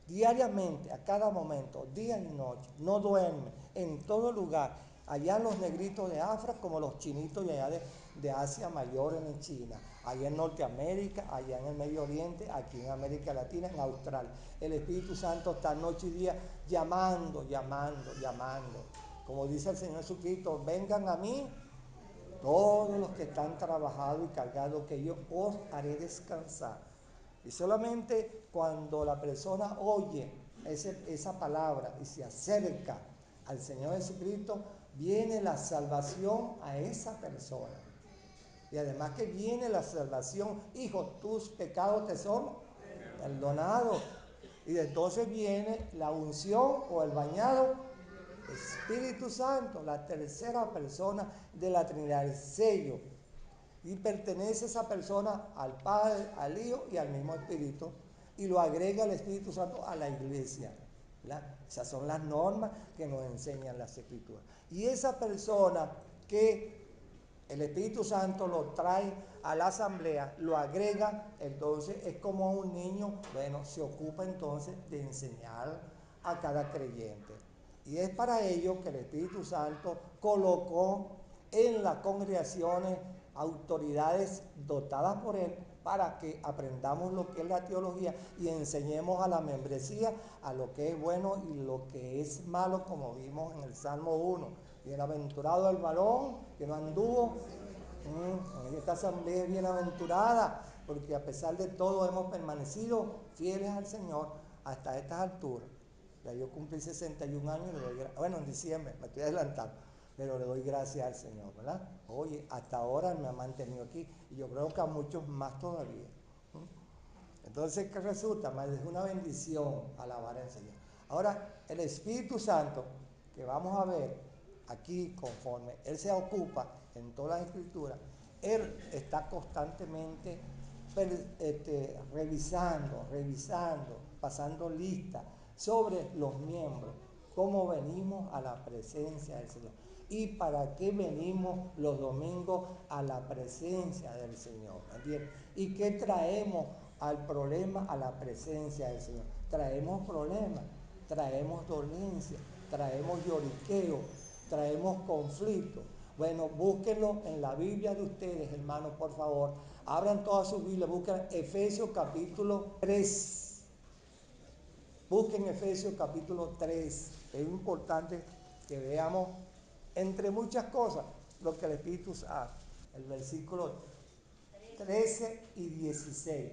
diariamente, a cada momento, día y noche, no duerme, en todo lugar, allá en los negritos de África como los chinitos de allá de Asia Mayor en China, allá en Norteamérica, allá en el Medio Oriente, aquí en América Latina, en Australia. El Espíritu Santo está noche y día llamando. Como dice el Señor Jesucristo, vengan a mí todos los que están trabajados y cargados, que yo os haré descansar. Y solamente cuando la persona oye esa palabra y se acerca al Señor Jesucristo, viene la salvación a esa persona. Y además que viene la salvación, hijo, tus pecados te son perdonados. Y entonces viene la unción o el bañado Espíritu Santo, la tercera persona de la Trinidad, el sello. Y pertenece esa persona al Padre, al Hijo y al mismo Espíritu. Y lo agrega el Espíritu Santo a la iglesia. ¿Verdad? Esas son las normas que nos enseñan las Escrituras. Y esa persona que el Espíritu Santo lo trae a la asamblea, lo agrega, entonces es como un niño, bueno, se ocupa entonces de enseñar a cada creyente. Y es para ello que el Espíritu Santo colocó en las congregaciones autoridades dotadas por él para que aprendamos lo que es la teología y enseñemos a la membresía a lo que es bueno y lo que es malo, como vimos en el Salmo 1. Bienaventurado el varón que no anduvo en esta asamblea, es bienaventurada, porque a pesar de todo hemos permanecido fieles al Señor hasta estas alturas. Ya yo cumplí 61 años, bueno, en diciembre, me estoy adelantando, pero le doy gracias al Señor, ¿verdad? Oye, hasta ahora me ha mantenido aquí y yo creo que a muchos más todavía. Entonces, ¿qué resulta? Es una bendición alabar al Señor. Ahora, el Espíritu Santo, que vamos a ver aquí conforme Él se ocupa en todas las Escrituras, Él está constantemente revisando, pasando lista sobre los miembros, cómo venimos a la presencia del Señor y para qué venimos los domingos a la presencia del Señor. ¿Entiendes? Y qué traemos al problema, a la presencia del Señor. Traemos problemas, traemos dolencia, traemos lloriqueo, traemos conflicto. Bueno, búsquenlo en la Biblia de ustedes, hermanos, por favor. Abran toda su Biblia, busquen Efesios capítulo 3. Busquen Efesios capítulo 3. Es importante que veamos, entre muchas cosas, lo que el Espíritu hace. El versículo 13 y 16.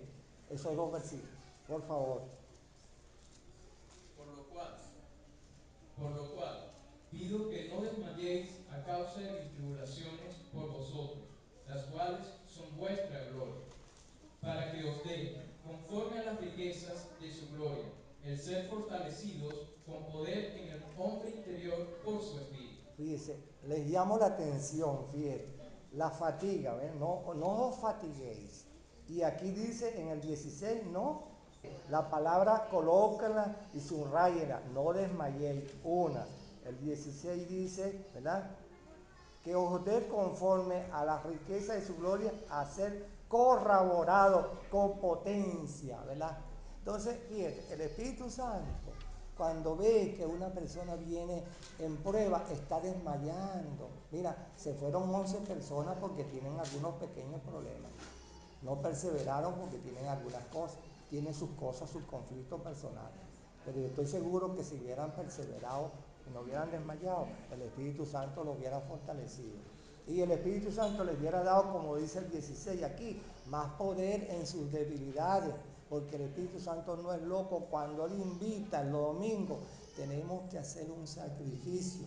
Esos dos versículos, por favor. Por lo cual, pido que no desmayéis a causa de mis tribulaciones por vosotros, las cuales son vuestra gloria, para que os dé, conforme a las riquezas de su gloria, el ser fortalecidos con poder en el hombre interior por su espíritu. Fíjese, les llamo la atención, fíjate, la fatiga, ¿ven? No os fatiguéis. Y aquí dice en el 16, no, la palabra colócala y subrayela, no desmayéis, una. El 16 dice, ¿verdad? Que os dé conforme a la riqueza de su gloria a ser corroborado con potencia, ¿verdad? Entonces, fíjate, el Espíritu Santo, cuando ve que una persona viene en prueba, está desmayando. Mira, se fueron 11 personas porque tienen algunos pequeños problemas. No perseveraron porque tienen algunas cosas, tienen sus cosas, sus conflictos personales. Pero yo estoy seguro que si hubieran perseverado y no hubieran desmayado, el Espíritu Santo los hubiera fortalecido. Y el Espíritu Santo les hubiera dado, como dice el 16 aquí, más poder en sus debilidades. Porque el Espíritu Santo no es loco. Cuando Él invita los domingos, tenemos que hacer un sacrificio.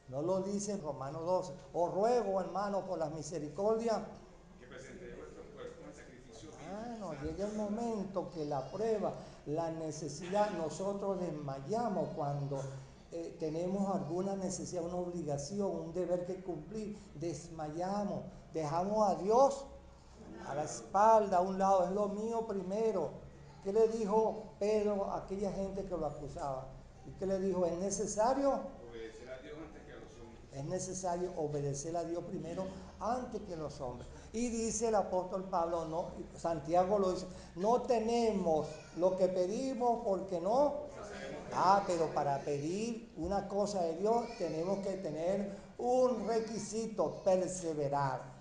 No lo dice en Romanos 12. Os ruego, hermano, por las misericordias, Que presentéis vuestro cuerpo en sacrificio no, llega el momento que la prueba, la necesidad, nosotros desmayamos cuando tenemos alguna necesidad, una obligación, un deber que cumplir, desmayamos, dejamos a Dios a la espalda, a un lado, es lo mío primero. ¿Qué le dijo Pedro a aquella gente que lo acusaba? ¿Y qué le dijo? Es necesario obedecer a Dios antes que a los hombres. Es necesario obedecer a Dios primero antes que los hombres. Y dice el apóstol Pablo, no, Santiago lo dice, no tenemos lo que pedimos porque no. Pero para pedir una cosa de Dios tenemos que tener un requisito, perseverar.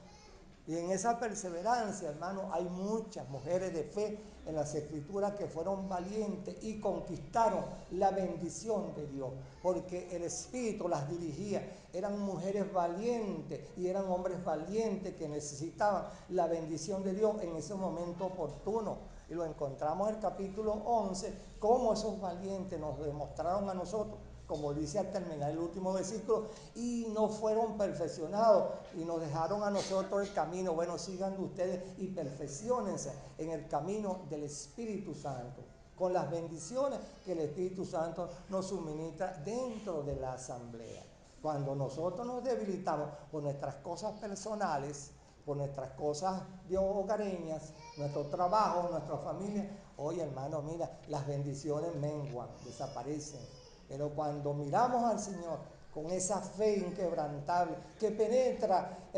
Y en esa perseverancia, hermano, hay muchas mujeres de fe en las Escrituras que fueron valientes y conquistaron la bendición de Dios, porque el Espíritu las dirigía. Eran mujeres valientes y eran hombres valientes que necesitaban la bendición de Dios en ese momento oportuno. Y lo encontramos en el capítulo 11, cómo esos valientes nos demostraron a nosotros, como dice al terminar el último versículo, y no fueron perfeccionados y nos dejaron a nosotros el camino. Bueno, sigan ustedes y perfecciónense en el camino del Espíritu Santo, con las bendiciones que el Espíritu Santo nos suministra dentro de la asamblea. Cuando nosotros nos debilitamos por nuestras cosas personales, por nuestras cosas de hogareñas, nuestro trabajo, nuestra familia, oye hermano, mira, las bendiciones menguan, desaparecen. Pero cuando miramos al Señor con esa fe inquebrantable que penetra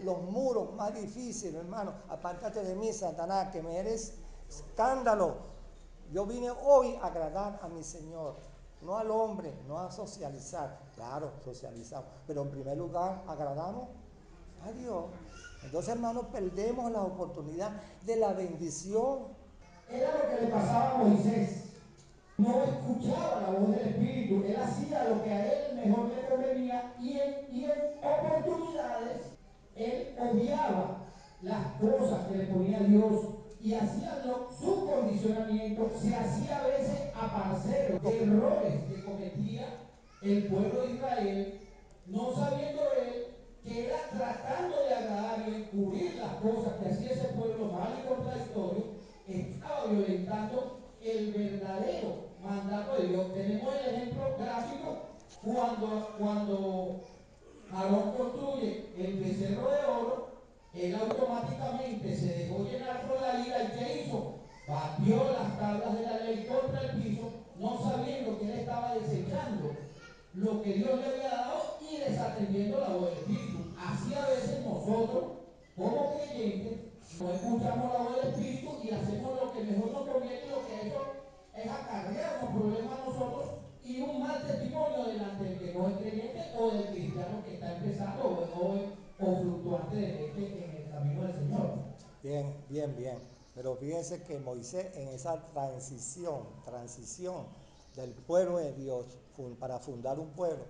los muros más difíciles, hermano, apártate de mí, Satanás, que me eres escándalo. Yo vine hoy a agradar a mi Señor, no al hombre, no a socializar. Claro, socializamos, pero en primer lugar agradamos a Dios. Entonces, hermano, perdemos la oportunidad de la bendición. Era lo que le pasaba a Moisés. No escuchaba la voz del Espíritu. Él hacía lo que a él mejor le convenía y en oportunidades él obviaba las cosas que le ponía Dios y hacía su condicionamiento. Se hacía a veces aparcero de errores que cometía el pueblo de Israel, no sabiendo él que era tratando de agradar y encubrir las cosas que hacía ese pueblo mal y contradictorio, estaba violentando el verdadero mandato de Dios. Tenemos el ejemplo gráfico cuando Aarón construye el becerro de oro, él automáticamente se dejó llenar por la ira. ¿Y qué hizo? Batió las tablas de la ley contra el piso, no sabiendo que él estaba desechando lo que Dios le había dado y desatendiendo la voz del Espíritu. Así a veces nosotros, como creyentes, no escuchamos la voz del Espíritu y hacemos lo que mejor nos conviene, y lo que eso es acarrearnos problemas a nosotros y un mal testimonio delante del que no es creyente o del cristiano que está empezando o fluctuante en el camino del Señor. Bien. Pero fíjense que Moisés en esa transición del pueblo de Dios para fundar un pueblo,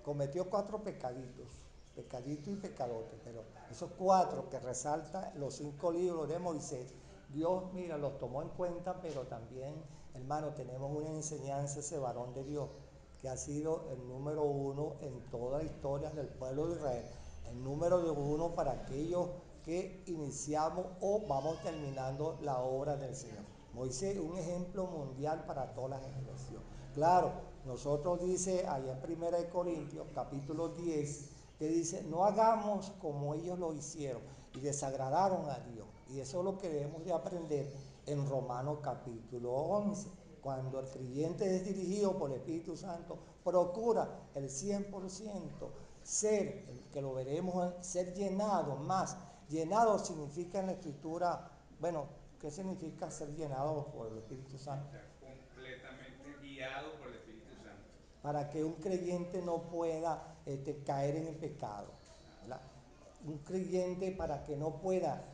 cometió 4 pecaditos y pecadotes, pero esos 4 que resaltan los 5 libros de Moisés, Dios, mira, los tomó en cuenta, pero también, hermano, tenemos una enseñanza, ese varón de Dios, que ha sido el número 1 en toda la historia del pueblo de Israel, el número 1 para aquellos que iniciamos o vamos terminando la obra del Señor. Moisés, un ejemplo mundial para toda la generación. Claro, nosotros dice allá en 1 Corintios, capítulo 10, que dice, no hagamos como ellos lo hicieron y desagradaron a Dios. Y eso es lo que debemos de aprender en Romanos capítulo 11. Cuando el creyente es dirigido por el Espíritu Santo, procura el 100% ser, que lo veremos, ser llenado más. Llenado significa en la Escritura, bueno, ¿qué significa ser llenado por el Espíritu Santo? Completamente guiado por el Espíritu Santo. Para que un creyente no pueda caer en el pecado, ¿verdad? Un creyente, para que no pueda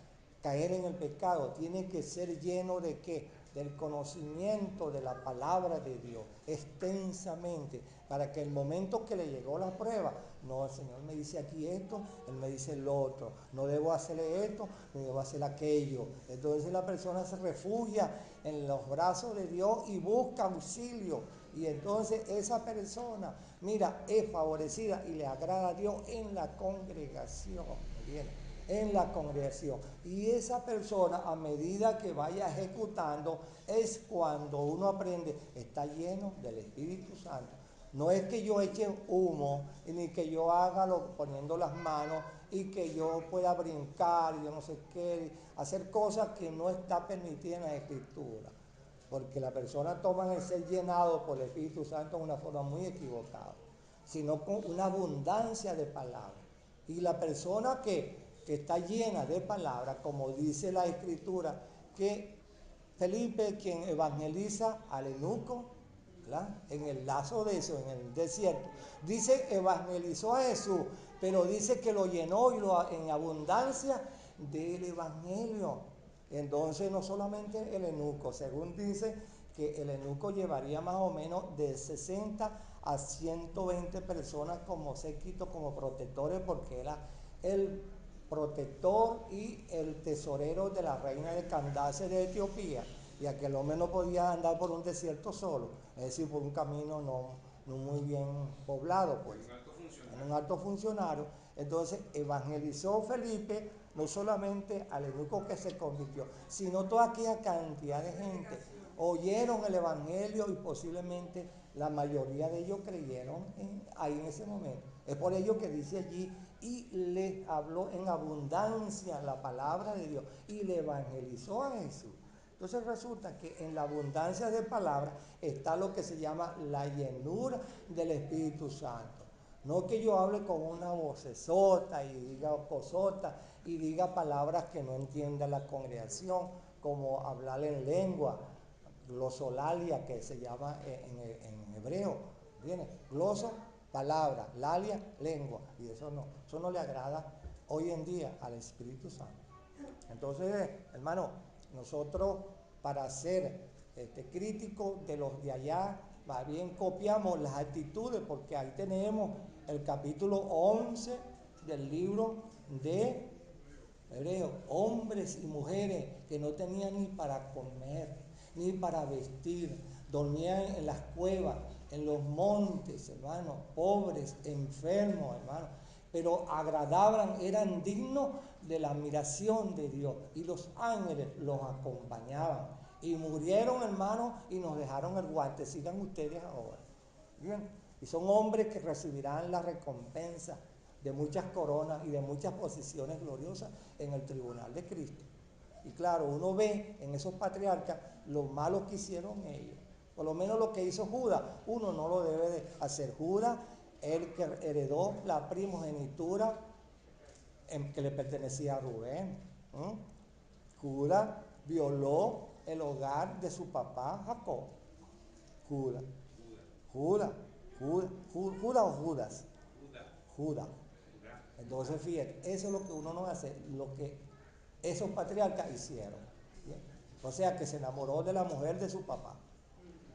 caer en el pecado, tiene que ser lleno ¿de qué? Del conocimiento de la palabra de Dios, extensamente, para que el momento que le llegó la prueba, no, el Señor me dice aquí esto, Él me dice lo otro, no debo hacerle esto, no debo hacer aquello. Entonces la persona se refugia en los brazos de Dios y busca auxilio. Y entonces esa persona, mira, es favorecida y le agrada a Dios en la congregación. ¿Entiendes? En la congregación. Y esa persona, a medida que vaya ejecutando, es cuando uno aprende, está lleno del Espíritu Santo. No es que yo eche humo, ni que yo haga poniendo las manos y que yo pueda brincar y yo no sé qué, hacer cosas que no está permitida en la Escritura. Porque la persona toma el ser llenado por el Espíritu Santo de una forma muy equivocada, sino con una abundancia de palabras. Y la persona que está llena de palabras, como dice la Escritura, que Felipe, quien evangeliza al eunuco, ¿verdad? En el lazo de eso, en el desierto, dice evangelizó a Jesús, pero dice que lo llenó en abundancia del evangelio. Entonces no solamente el eunuco, según dice que el eunuco llevaría más o menos de 60 a 120 personas como séquito, como protectores, porque era el protector y el tesorero de la reina de Candace de Etiopía, y aquel hombre no podía andar por un desierto solo, es decir, por un camino no muy bien poblado, pues, en un alto funcionario. Entonces evangelizó Felipe no solamente al eunuco que se convirtió, sino toda aquella cantidad de gente oyeron el evangelio y posiblemente la mayoría de ellos creyeron ahí en ese momento. Es por ello que dice allí, y les habló en abundancia la palabra de Dios y le evangelizó a Jesús. Entonces resulta que en la abundancia de palabras está lo que se llama la llenura del Espíritu Santo. No que yo hable con una vocesota y diga cosota y diga palabras que no entienda la congregación, como hablar en lengua, glosolalia, que se llama en hebreo. ¿Viene? Gloso, palabra, lalia, lengua. Y eso no le agrada hoy en día al Espíritu Santo. Entonces, hermano, nosotros para ser críticos de los de allá, más bien copiamos las actitudes, porque ahí tenemos el capítulo 11 del libro de Hebreos, hombres y mujeres que no tenían ni para comer, ni para vestir, dormían en las cuevas, en los montes, hermano, pobres, enfermos, hermano, pero agradaban, eran dignos de la admiración de Dios, y los ángeles los acompañaban, y murieron, hermano, y nos dejaron el guante. Sigan ustedes ahora. Bien, y son hombres que recibirán la recompensa de muchas coronas y de muchas posiciones gloriosas en el tribunal de Cristo. Y claro, uno ve en esos patriarcas lo malo que hicieron ellos. Por lo menos lo que hizo Judas, uno no lo debe de hacer. Judas, el que heredó la primogenitura que le pertenecía a Rubén. Judas violó el hogar de su papá Jacob. Judas o Judas. Judas. Entonces, fíjate, eso es lo que uno no hace, lo que esos patriarcas hicieron. ¿Bien? O sea, que se enamoró de la mujer de su papá.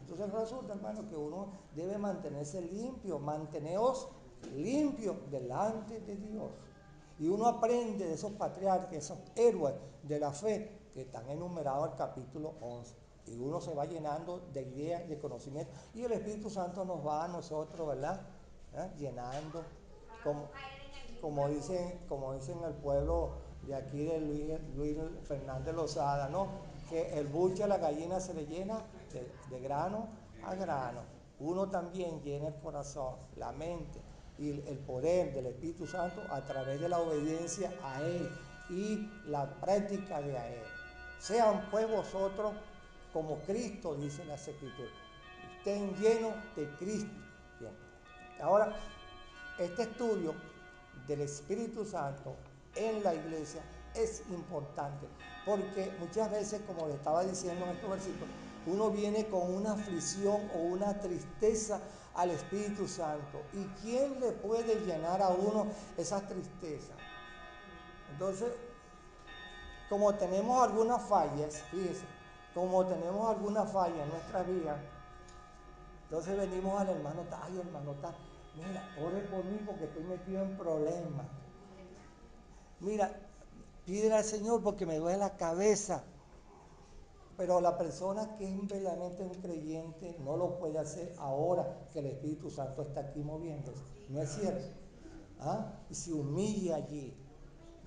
Entonces resulta, hermano, que uno debe mantenerse limpio, manteneos limpios delante de Dios. Y uno aprende de esos patriarcas, esos héroes de la fe que están enumerados en el capítulo 11. Y uno se va llenando de ideas, de conocimiento. Y el Espíritu Santo nos va a nosotros, ¿verdad? Llenando, como dicen el pueblo de aquí de Luis Fernández Lozada, ¿no? Que el buche a la gallina se le llena de grano a grano. Uno también llena el corazón, la mente, y el poder del Espíritu Santo a través de la obediencia a Él y la práctica de a Él. Sean pues vosotros como Cristo, dice la Escritura. Estén llenos de Cristo. Bien. Ahora, este estudio del Espíritu Santo en la iglesia es importante, porque muchas veces, como le estaba diciendo en estos versículos, uno viene con una aflicción o una tristeza al Espíritu Santo. ¿Y quién le puede llenar a uno esa tristeza? Entonces, como tenemos algunas fallas, fíjense, como tenemos algunas fallas en nuestra vida, entonces venimos al hermano, ay hermano, mira, ore por mí porque estoy metido en problemas. Mira, pídele al Señor porque me duele la cabeza. Pero la persona que es verdaderamente un creyente no lo puede hacer ahora que el Espíritu Santo está aquí moviéndose. ¿No es cierto? ¿Ah? Y se humilla allí.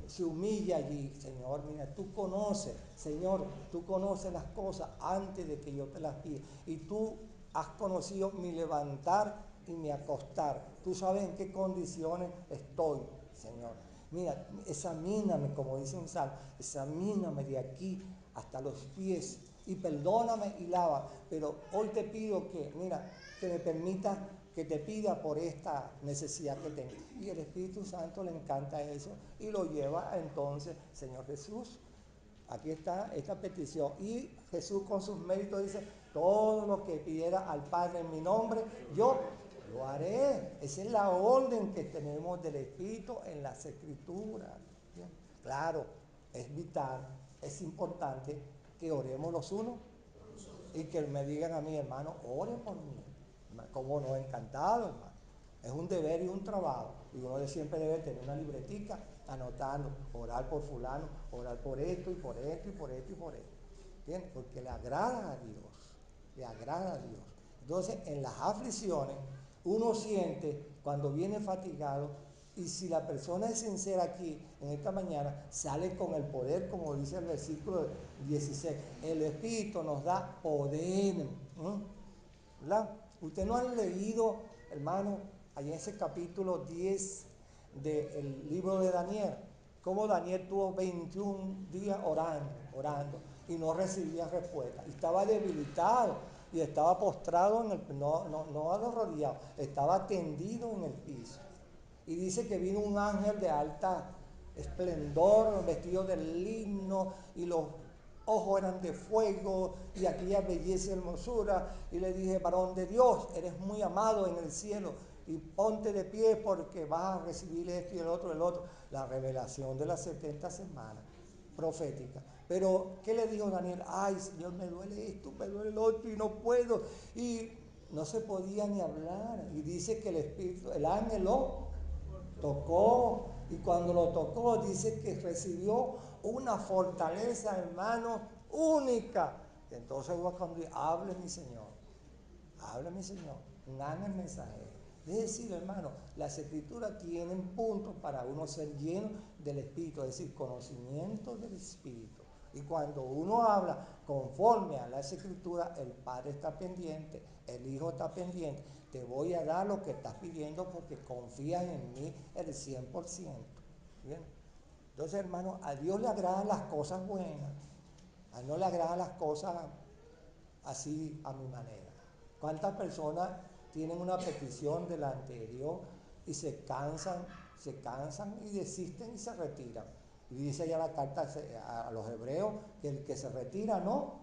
Se humilla allí. Señor, mira, tú conoces, Señor, tú conoces las cosas antes de que yo te las pida. Y tú has conocido mi levantar y mi acostar. Tú sabes en qué condiciones estoy, Señor. Mira, examíname, como dice un salmo, examíname de aquí hasta los pies y perdóname y lava. Pero hoy te pido que, mira, que me permita que te pida por esta necesidad que tengo. Y el Espíritu Santo le encanta eso y lo lleva entonces, Señor Jesús, aquí está esta petición. Y Jesús con sus méritos dice, todo lo que pidiera al Padre en mi nombre, yo lo haré. Esa es la orden que tenemos del Espíritu en las Escrituras. Bien. Claro, es vital, es importante que oremos los unos y que me digan a mí, hermano, ore por mí. Como no, encantado, hermano. Es un deber y un trabajo. Y uno siempre debe tener una libretica anotando, orar por fulano, orar por esto y por esto y por esto y por esto. ¿Entiendes? Porque le agrada a Dios. Le agrada a Dios. Entonces, en las aflicciones, uno siente cuando viene fatigado, y si la persona es sincera aquí, en esta mañana, sale con el poder, como dice el versículo 16. El Espíritu nos da poder. ¿Verdad? Usted no ha leído, hermano, allá en ese capítulo 10 del libro de Daniel, cómo Daniel tuvo 21 días orando y no recibía respuesta. Y estaba debilitado y estaba postrado en el, no arrodillado, estaba tendido en el piso. Y dice que vino un ángel de alta esplendor, vestido de lino, y los ojos eran de fuego, y aquella belleza y hermosura. Y le dije, varón de Dios, eres muy amado en el cielo, y ponte de pie porque vas a recibir esto y el otro. La revelación de las 70 semanas profética. Pero, ¿qué le dijo Daniel? Ay, Señor, me duele esto, me duele lo otro, y no puedo. Y no se podía ni hablar. Y dice que el Espíritu, el ángel lo tocó, y cuando lo tocó dice que recibió una fortaleza, hermano, única. Y entonces cuando dice, hable mi Señor, un ángel mensajero. Es decir, hermano, las Escrituras tienen puntos para uno ser lleno del Espíritu, es decir, conocimiento del Espíritu. Y cuando uno habla conforme a las Escrituras, el Padre está pendiente, el Hijo está pendiente. Te voy a dar lo que estás pidiendo porque confías en mí el 100%. ¿Bien? Entonces, hermano, a Dios le agradan las cosas buenas. A Él no le agradan las cosas así a mi manera. ¿Cuántas personas tienen una petición delante de Dios y se cansan y desisten y se retiran? Y dice ya la carta a los hebreos que el que se retira no,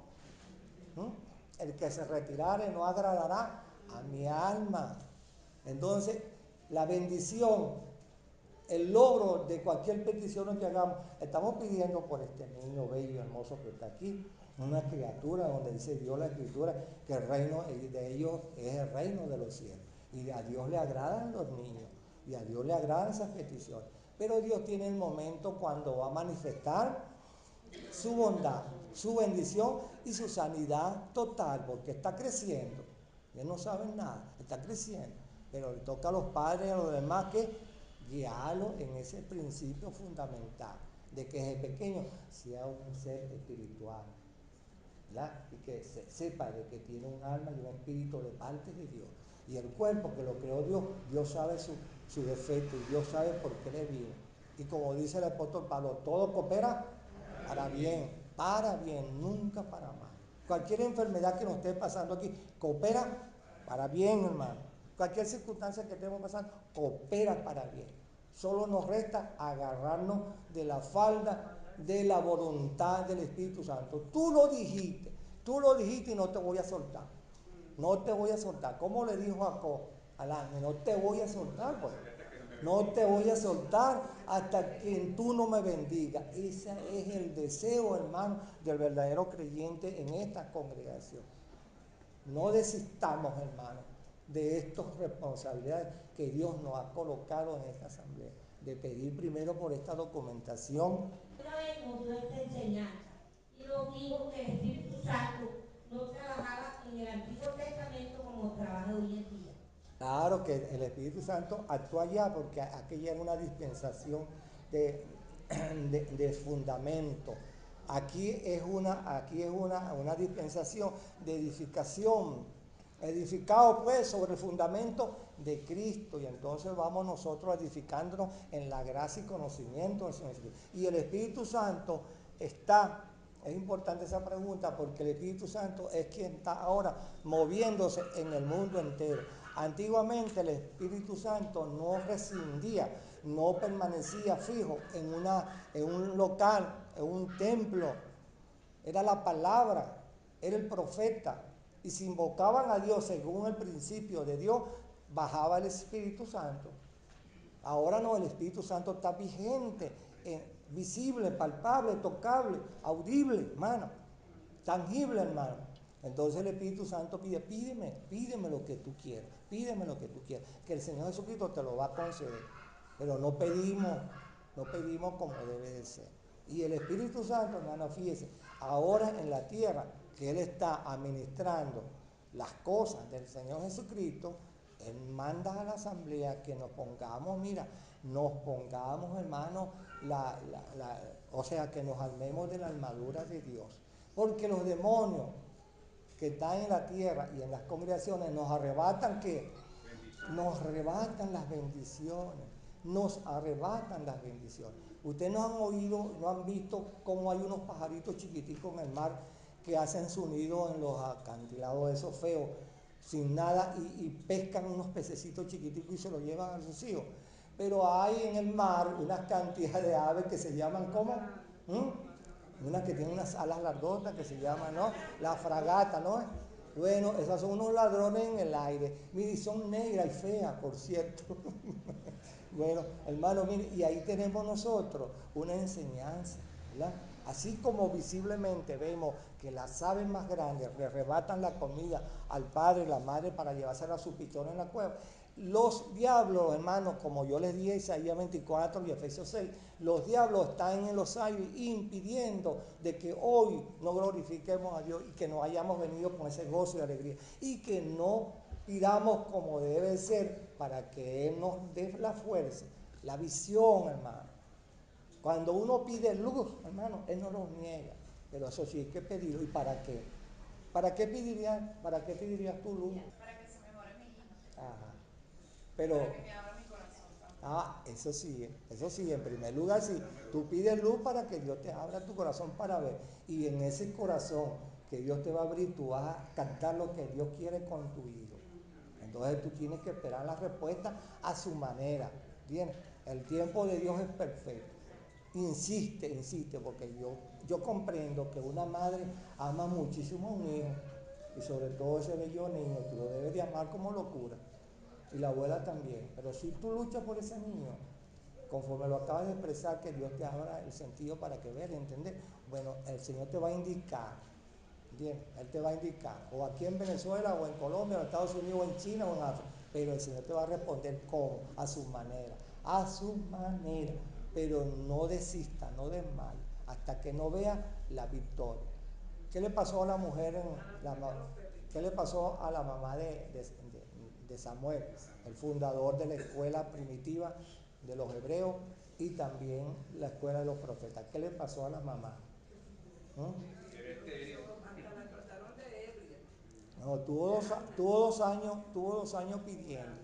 el que se retirare no agradará a mi alma. Entonces, la bendición, el logro de cualquier petición que hagamos, estamos pidiendo por este niño bello y hermoso que está aquí, una criatura donde dice Dios la Escritura que el reino de ellos es el reino de los cielos. Y a Dios le agradan los niños y a Dios le agradan esas peticiones. Pero Dios tiene el momento cuando va a manifestar su bondad, su bendición y su sanidad total, porque está creciendo. Ellos no saben nada, está creciendo. Pero le toca a los padres y a los demás que guiarlo en ese principio fundamental, de que desde pequeño sea un ser espiritual, ¿verdad? Y que sepa de que tiene un alma y un espíritu de parte de Dios. Y el cuerpo que lo creó Dios, Dios sabe su defecto y Dios sabe por qué le vino. Y como dice el apóstol Pablo, todo coopera para bien, nunca para mal. Cualquier enfermedad que nos esté pasando aquí, coopera para bien, hermano. Cualquier circunstancia que estemos pasando, coopera para bien. Solo nos resta agarrarnos de la falda de la voluntad del Espíritu Santo. Tú lo dijiste y no te voy a soltar. No te voy a soltar. ¿Cómo le dijo Jacob al ángel? No te voy a soltar, pues. No te voy a soltar hasta que tú no me bendigas. Ese es el deseo, hermano, del verdadero creyente en esta congregación. No desistamos, hermano, de estas responsabilidades que Dios nos ha colocado en esta asamblea. De pedir primero por esta documentación. Una vez nos dio esta enseñanza y nos dijo que el Espíritu Santo no trabajaba en el Antiguo Testamento como trabaja hoy en día. Claro que el Espíritu Santo actúa allá porque aquella era una dispensación de fundamento. Aquí es una dispensación de edificación, edificado pues sobre el fundamento de Cristo, y entonces vamos nosotros edificándonos en la gracia y conocimiento del Señor Jesucristo. Y el Espíritu Santo es importante esa pregunta porque el Espíritu Santo es quien está ahora moviéndose en el mundo entero. Antiguamente el Espíritu Santo no residía, no permanecía fijo en un local, en un templo. Era la palabra, era el profeta. Y si invocaban a Dios según el principio de Dios, bajaba el Espíritu Santo. Ahora no, el Espíritu Santo está vigente, visible, palpable, tocable, audible, hermano, tangible, hermano. Entonces el Espíritu Santo pídeme lo que tú quieras, que el Señor Jesucristo te lo va a conceder. Pero no pedimos como debe de ser. Y el Espíritu Santo, hermano, fíjese, ahora en la tierra que Él está administrando las cosas del Señor Jesucristo, Él manda a la asamblea que nos pongamos, hermano, o sea, que nos armemos de la armadura de Dios. Porque los demonios que están en la tierra y en las congregaciones nos arrebatan ¿qué? Nos arrebatan las bendiciones. Ustedes no han oído, no han visto cómo hay unos pajaritos chiquiticos en el mar que hacen su nido en los acantilados esos feos, sin nada, y pescan unos pececitos chiquiticos y se los llevan a sus hijos. Pero hay en el mar una cantidad de aves que se llaman ¿cómo? Unas que tienen unas alas largotas que se llaman, ¿no? La fragata, ¿no? Bueno, esas son unos ladrones en el aire. Mire, son negras y feas, por cierto. Bueno, hermano, mire, y ahí tenemos nosotros una enseñanza, ¿verdad? Así como visiblemente vemos que las aves más grandes le arrebatan la comida al padre y la madre para llevársela a su pichón en la cueva. Los diablos, hermanos, como yo les dije, Isaías 24 y Efesios 6, los diablos están en los aires impidiendo de que hoy no glorifiquemos a Dios y que no hayamos venido con ese gozo y alegría y que no pidamos como debe ser para que Él nos dé la fuerza, la visión, hermano. Cuando uno pide luz, hermano, Él no nos niega, pero eso sí hay que pedirlo. ¿Y para qué? ¿Para qué pedirías tú luz? Para que se mejore mi hija. Ajá. Pero, Para que me abra mi corazón también. eso sí, en primer lugar sí, tú pides luz para que Dios te abra tu corazón para ver, y en ese corazón que Dios te va a abrir, tú vas a cantar lo que Dios quiere con tu hijo. Entonces tú tienes que esperar la respuesta a su manera, ¿bien? El tiempo de Dios es perfecto. Insiste, porque yo comprendo que una madre ama muchísimo a un hijo, y sobre todo ese bello niño, tú lo debes de amar como locura. Y la abuela también. Pero si tú luchas por ese niño, conforme lo acabas de expresar, que Dios te abra el sentido para que veas y entender, bueno, el Señor te va a indicar, bien, Él te va a indicar, o aquí en Venezuela, o en Colombia, o en Estados Unidos, o en China, o en África, pero el Señor te va a responder cómo, a su manera, pero no desista, no desmaye, hasta que no vea la victoria. ¿Qué le pasó a la mujer, qué le pasó a la mamá de Samuel, el fundador de la escuela primitiva de los hebreos y también la escuela de los profetas? ¿Qué le pasó a la mamá? Hasta la trataron de ebria. No, tuvo 2 años pidiendo.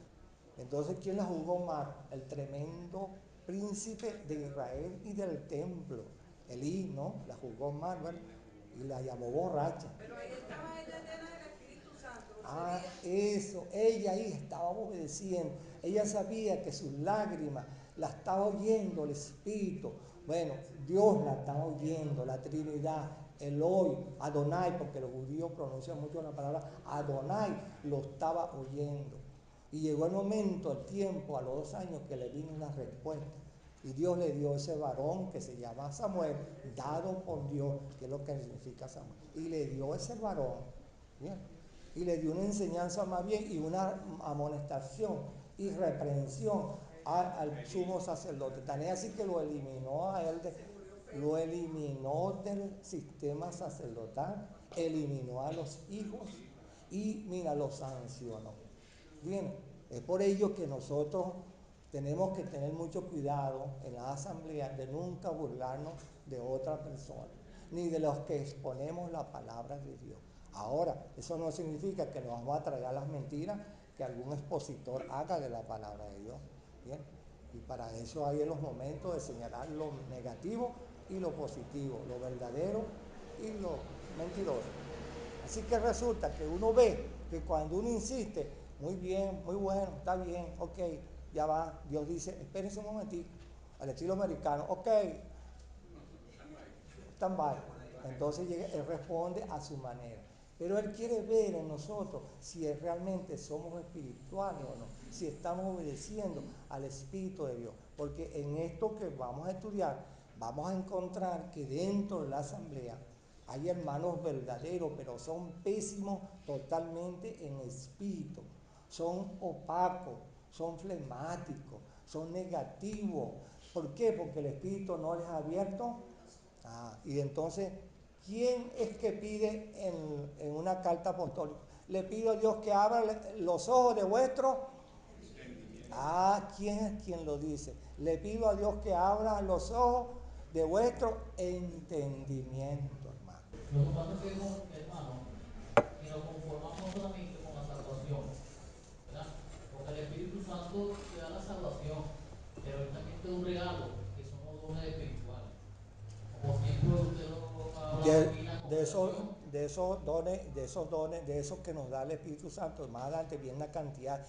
Entonces, ¿quién la jugó mal? El tremendo príncipe de Israel y del templo. Elí, ¿no? La jugó mal, ¿verdad? Y la llamó borracha. Pero ahí estaba ella llena del Espíritu Santo. Ah, eso, ella ahí estaba obedeciendo. Ella sabía que sus lágrimas la estaba oyendo el Espíritu. Bueno, Dios la estaba oyendo, la Trinidad, Eloi, Adonai, porque los judíos pronuncian mucho la palabra Adonai, lo estaba oyendo. Y llegó el momento, el tiempo, a los 2 años, que le vino una respuesta. Y Dios le dio ese varón que se llama Samuel, dado por Dios, que es lo que significa Samuel. Y le dio ese varón, ¿bien? Y le dio una enseñanza más bien y una amonestación y reprensión al sumo sacerdote. Tan es así que lo eliminó a él, lo eliminó del sistema sacerdotal, eliminó a los hijos y mira, los sancionó. Bien, es por ello que nosotros tenemos que tener mucho cuidado en la asamblea de nunca burlarnos de otra persona, ni de los que exponemos la palabra de Dios. Ahora, eso no significa que nos vamos a tragar las mentiras que algún expositor haga de la palabra de Dios. Bien, y para eso hay en los momentos de señalar lo negativo y lo positivo, lo verdadero y lo mentiroso. Así que resulta que uno ve que cuando uno insiste, muy bien, muy bueno, está bien, ok, ya va, Dios dice, espérense un momentito, al estilo americano, ok, stand by. Entonces él responde a su manera. Pero Él quiere ver en nosotros si realmente somos espirituales o no, si estamos obedeciendo al Espíritu de Dios. Porque en esto que vamos a estudiar, vamos a encontrar que dentro de la asamblea hay hermanos verdaderos, pero son pésimos totalmente en espíritu. Son opacos, son flemáticos, son negativos. ¿Por qué? Porque el Espíritu no les ha abierto. Y entonces, ¿quién es que pide en una carta apostólica? Le pido a Dios que abra los ojos de vuestro. ¿Quién es quien lo dice? Le pido a Dios que abra los ojos de vuestro entendimiento, hermano. Lo que pasa es que, hermano, que nos conformamos solamente con la salvación, ¿verdad? Porque el Espíritu Santo te da la salvación, pero Él también te da un regalo, que son los dones espirituales. Como siempre usted lo ha hablado aquí en la congregación. De esos que nos da el Espíritu Santo, más adelante viene una cantidad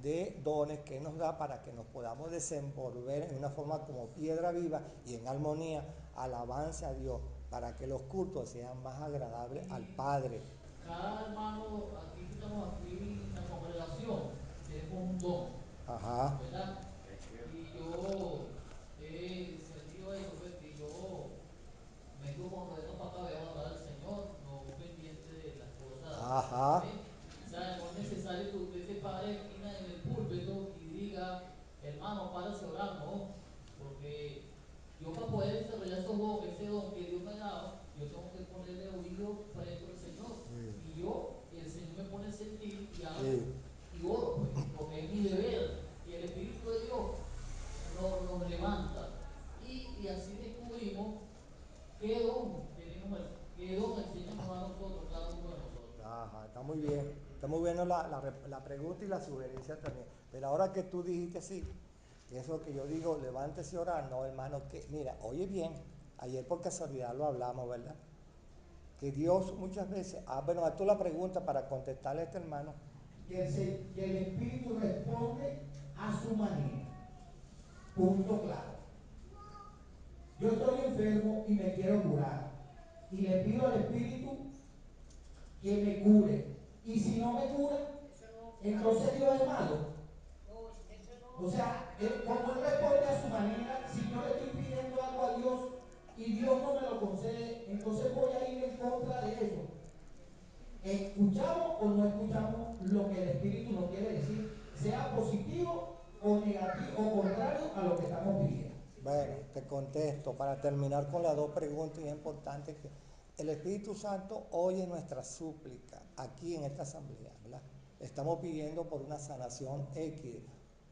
de dones que nos da para que nos podamos desenvolver en una forma como piedra viva y en armonía, alabanza a Dios, para que los cultos sean más agradables al Padre. Cada hermano, aquí que estamos aquí en la congregación, tenemos un don, ¿verdad? Y yo he sentido eso, pues, que yo vengo cuando vengo para acá, vengo a hablar al Señor, no pendiente de las cosas. ¿Sí? O sea, no es necesario que usted se pare aquí en el púlpito y diga, hermano, párase a orar, no. Porque yo para poder desarrollar ese don que Dios me ha dado, yo tengo que ponerle oído presto al Señor. Y el Señor me pone a sentir y hablo y oro, pues, porque es mi deber. Y el Espíritu de Dios nos levanta. Y así descubrimos qué don tenemos, qué don el Señor nos da a nosotros, cada uno de nosotros. Está muy bien. Está muy bien la pregunta y la sugerencia también. Pero ahora que tú dijiste sí, eso que yo digo, levántese a orar, no, hermano, que mira, oye bien, ayer por casualidad lo hablamos, ¿verdad? Que Dios muchas veces, bueno, tú la pregunta para contestarle a este hermano. Que el Espíritu responde a su manera. Punto claro. Yo estoy enfermo y me quiero curar. Y le pido al Espíritu que me cure. Y si no me cura, entonces Dios es malo. O sea, como Él responde a su manera, si yo le estoy pidiendo algo a Dios y Dios no me lo concede, entonces voy a ir en contra de eso. ¿Escuchamos o no escuchamos lo que el Espíritu nos quiere decir? Sea positivo o negativo o contrario a lo que estamos pidiendo. Bueno, te contesto para terminar con las dos preguntas importantes. Que el Espíritu Santo oye nuestra súplica aquí en esta asamblea, ¿verdad? Estamos pidiendo por una sanación X,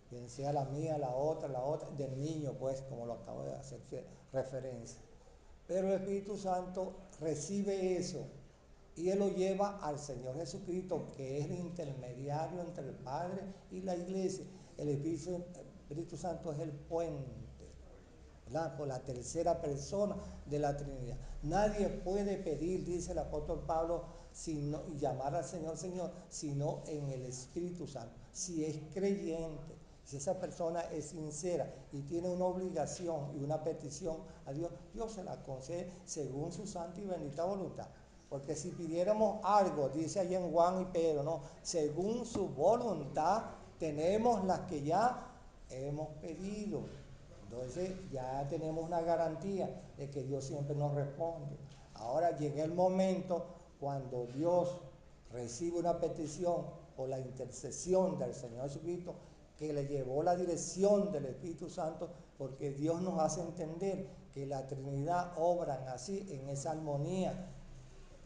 bien sea la mía, la otra, del niño, pues, como lo acabo de hacer referencia. Pero el Espíritu Santo recibe eso y Él lo lleva al Señor Jesucristo, que es el intermediario entre el Padre y la iglesia. El Espíritu Santo es el puente, ¿verdad? Por la tercera persona de la Trinidad. Nadie puede pedir, dice el apóstol Pablo, sino, y llamar al Señor Señor, sino en el Espíritu Santo. Si es creyente, si esa persona es sincera y tiene una obligación y una petición a Dios, Dios se la concede según su santa y bendita voluntad. Porque si pidiéramos algo, dice allí en Juan y Pedro, no, según su voluntad, tenemos las que ya hemos pedido. Entonces ya tenemos una garantía de que Dios siempre nos responde. Ahora llega el momento cuando Dios recibe una petición por la intercesión del Señor Jesucristo, que le llevó la dirección del Espíritu Santo, porque Dios nos hace entender que la Trinidad obran así, en esa armonía.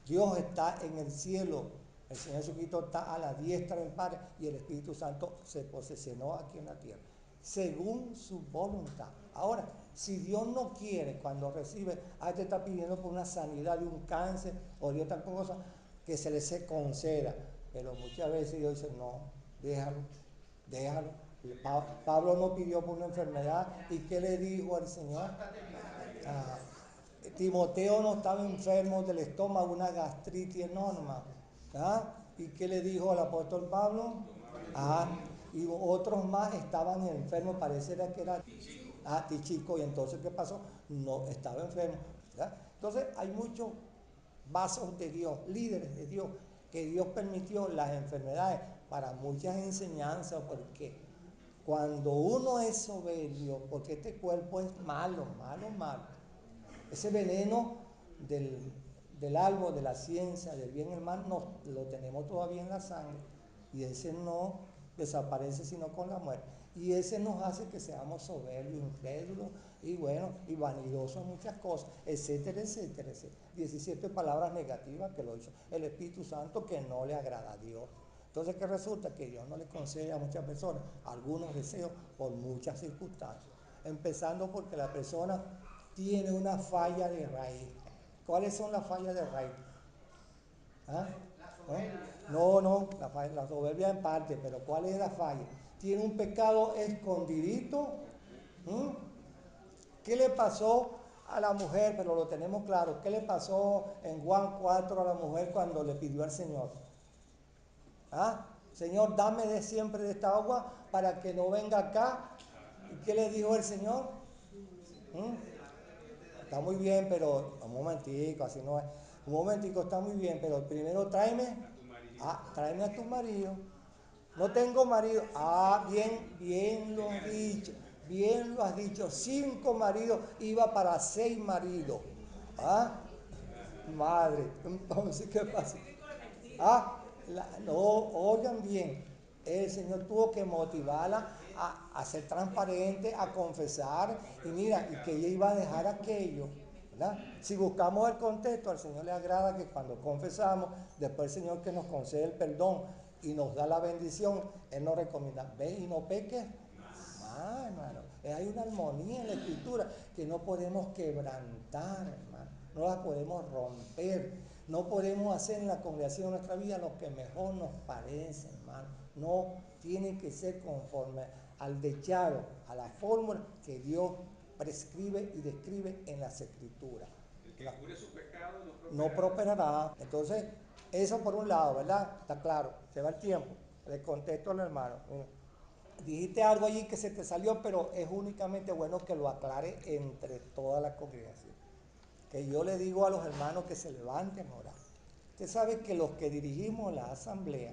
Dios está en el cielo, el Señor Jesucristo está a la diestra del Padre y el Espíritu Santo se posesionó aquí en la tierra, según su voluntad. Ahora, si Dios no quiere, cuando recibe, te está pidiendo por una sanidad de un cáncer o de otra cosa, que se le conceda. Pero muchas veces Dios dice, no, déjalo. Pablo no pidió por una enfermedad, ¿y qué le dijo al Señor? Timoteo no estaba enfermo del estómago, una gastritis enorme. ¿Y qué le dijo al apóstol Pablo? Y otros más estaban enfermos, pareciera que era tichico. Y entonces, ¿qué pasó? No, estaba enfermo, ¿verdad? Entonces, hay muchos vasos de Dios, líderes de Dios, que Dios permitió las enfermedades para muchas enseñanzas, porque cuando uno es soberbio, porque este cuerpo es malo, ese veneno del árbol, de la ciencia, del bien y el mal, lo tenemos todavía en la sangre, y ese no desaparece sino con la muerte. Y ese nos hace que seamos soberbios, incrédulos, y bueno, y vanidosos en muchas cosas, etcétera, etcétera, etcétera. 17 palabras negativas que lo hizo el Espíritu Santo, que no le agrada a Dios. Entonces, ¿qué resulta? Que Dios no le concede a muchas personas algunos deseos por muchas circunstancias. Empezando porque la persona tiene una falla de raíz. ¿Cuáles son las fallas de raíz? No, la soberbia en parte, pero ¿cuál es la falla? Tiene un pecado escondidito. ¿Qué le pasó a la mujer? Pero lo tenemos claro. ¿Qué le pasó en Juan 4 a la mujer cuando le pidió al Señor? Señor, dame de siempre de esta agua para que no venga acá. ¿Y qué le dijo el Señor? Está muy bien, pero un momentico, así no es. Un momentico, está muy bien, pero primero tráeme a tu marido. No tengo marido. Bien lo has dicho. Bien lo has dicho. 5 maridos iba para 6 maridos. Madre, entonces, ¿qué pasa? No, oigan bien, el Señor tuvo que motivarla a ser transparente, a confesar, y mira, y que ella iba a dejar aquello, ¿verdad? Si buscamos el contexto, al Señor le agrada que cuando confesamos, después el Señor que nos concede el perdón y nos da la bendición, Él nos recomienda, ve y no peques. Hermano, hay una armonía en la Escritura que no podemos quebrantar, hermano, no la podemos romper. No podemos hacer en la congregación de nuestra vida lo que mejor nos parece, hermano. No, tiene que ser conforme al dechado, a la fórmula que Dios prescribe y describe en las Escrituras. El que cubre su pecado no prosperará. Entonces, eso por un lado, ¿verdad? Está claro, se va el tiempo. Le contesto al hermano. Dijiste algo allí que se te salió, pero es únicamente bueno que lo aclare entre toda la congregación. Que yo le digo a los hermanos que se levanten a orar. Usted sabe que los que dirigimos la asamblea,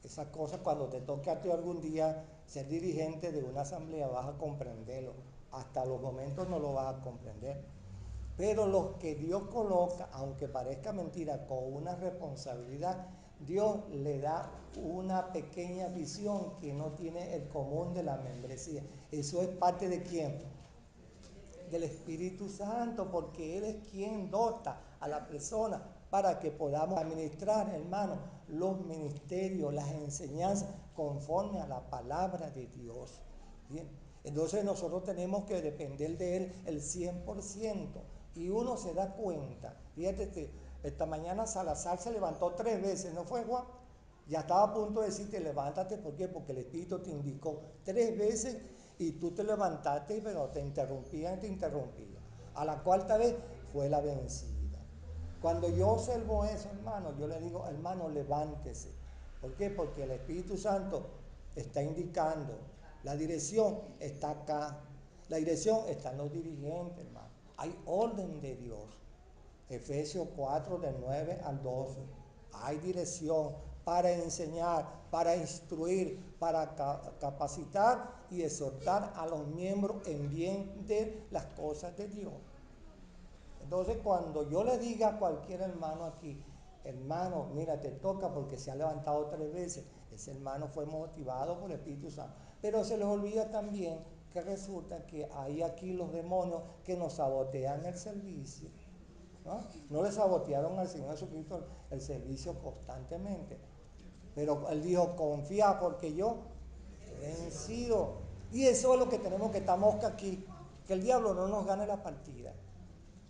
esas cosas cuando te toque a ti algún día ser dirigente de una asamblea vas a comprenderlo. Hasta los momentos no lo vas a comprender. Pero los que Dios coloca, aunque parezca mentira, con una responsabilidad, Dios le da una pequeña visión que no tiene el común de la membresía. Eso es parte de ¿quién? Del Espíritu Santo, porque Él es quien dota a la persona para que podamos administrar, hermano, los ministerios, las enseñanzas conforme a la palabra de Dios. Bien, entonces nosotros tenemos que depender de Él el 100%. Y uno se da cuenta, fíjate que Esta mañana Salazar se levantó 3 veces, ¿no fue, Juan? Ya estaba a punto de decirte, levántate, ¿por qué? Porque el Espíritu te indicó 3 veces y tú te levantaste, pero te interrumpían. A la cuarta vez fue la vencida. Cuando yo observo eso, hermano, yo le digo, hermano, levántese. ¿Por qué? Porque el Espíritu Santo está indicando. La dirección está acá. La dirección está en los dirigentes, hermano. Hay orden de Dios. Efesios 4, del 9 al 12. Hay dirección para enseñar, para instruir, para capacitar y exhortar a los miembros en bien de las cosas de Dios. Entonces, cuando yo le diga a cualquier hermano aquí, hermano, mira, te toca porque se ha levantado 3 veces, ese hermano fue motivado por el Espíritu Santo. Pero se les olvida también que resulta que hay aquí los demonios que nos sabotean el servicio. No le sabotearon al Señor Jesucristo el servicio constantemente. Pero Él dijo, confía porque yo he vencido. Y eso es lo que tenemos que estar mosca aquí, que el diablo no nos gane la partida.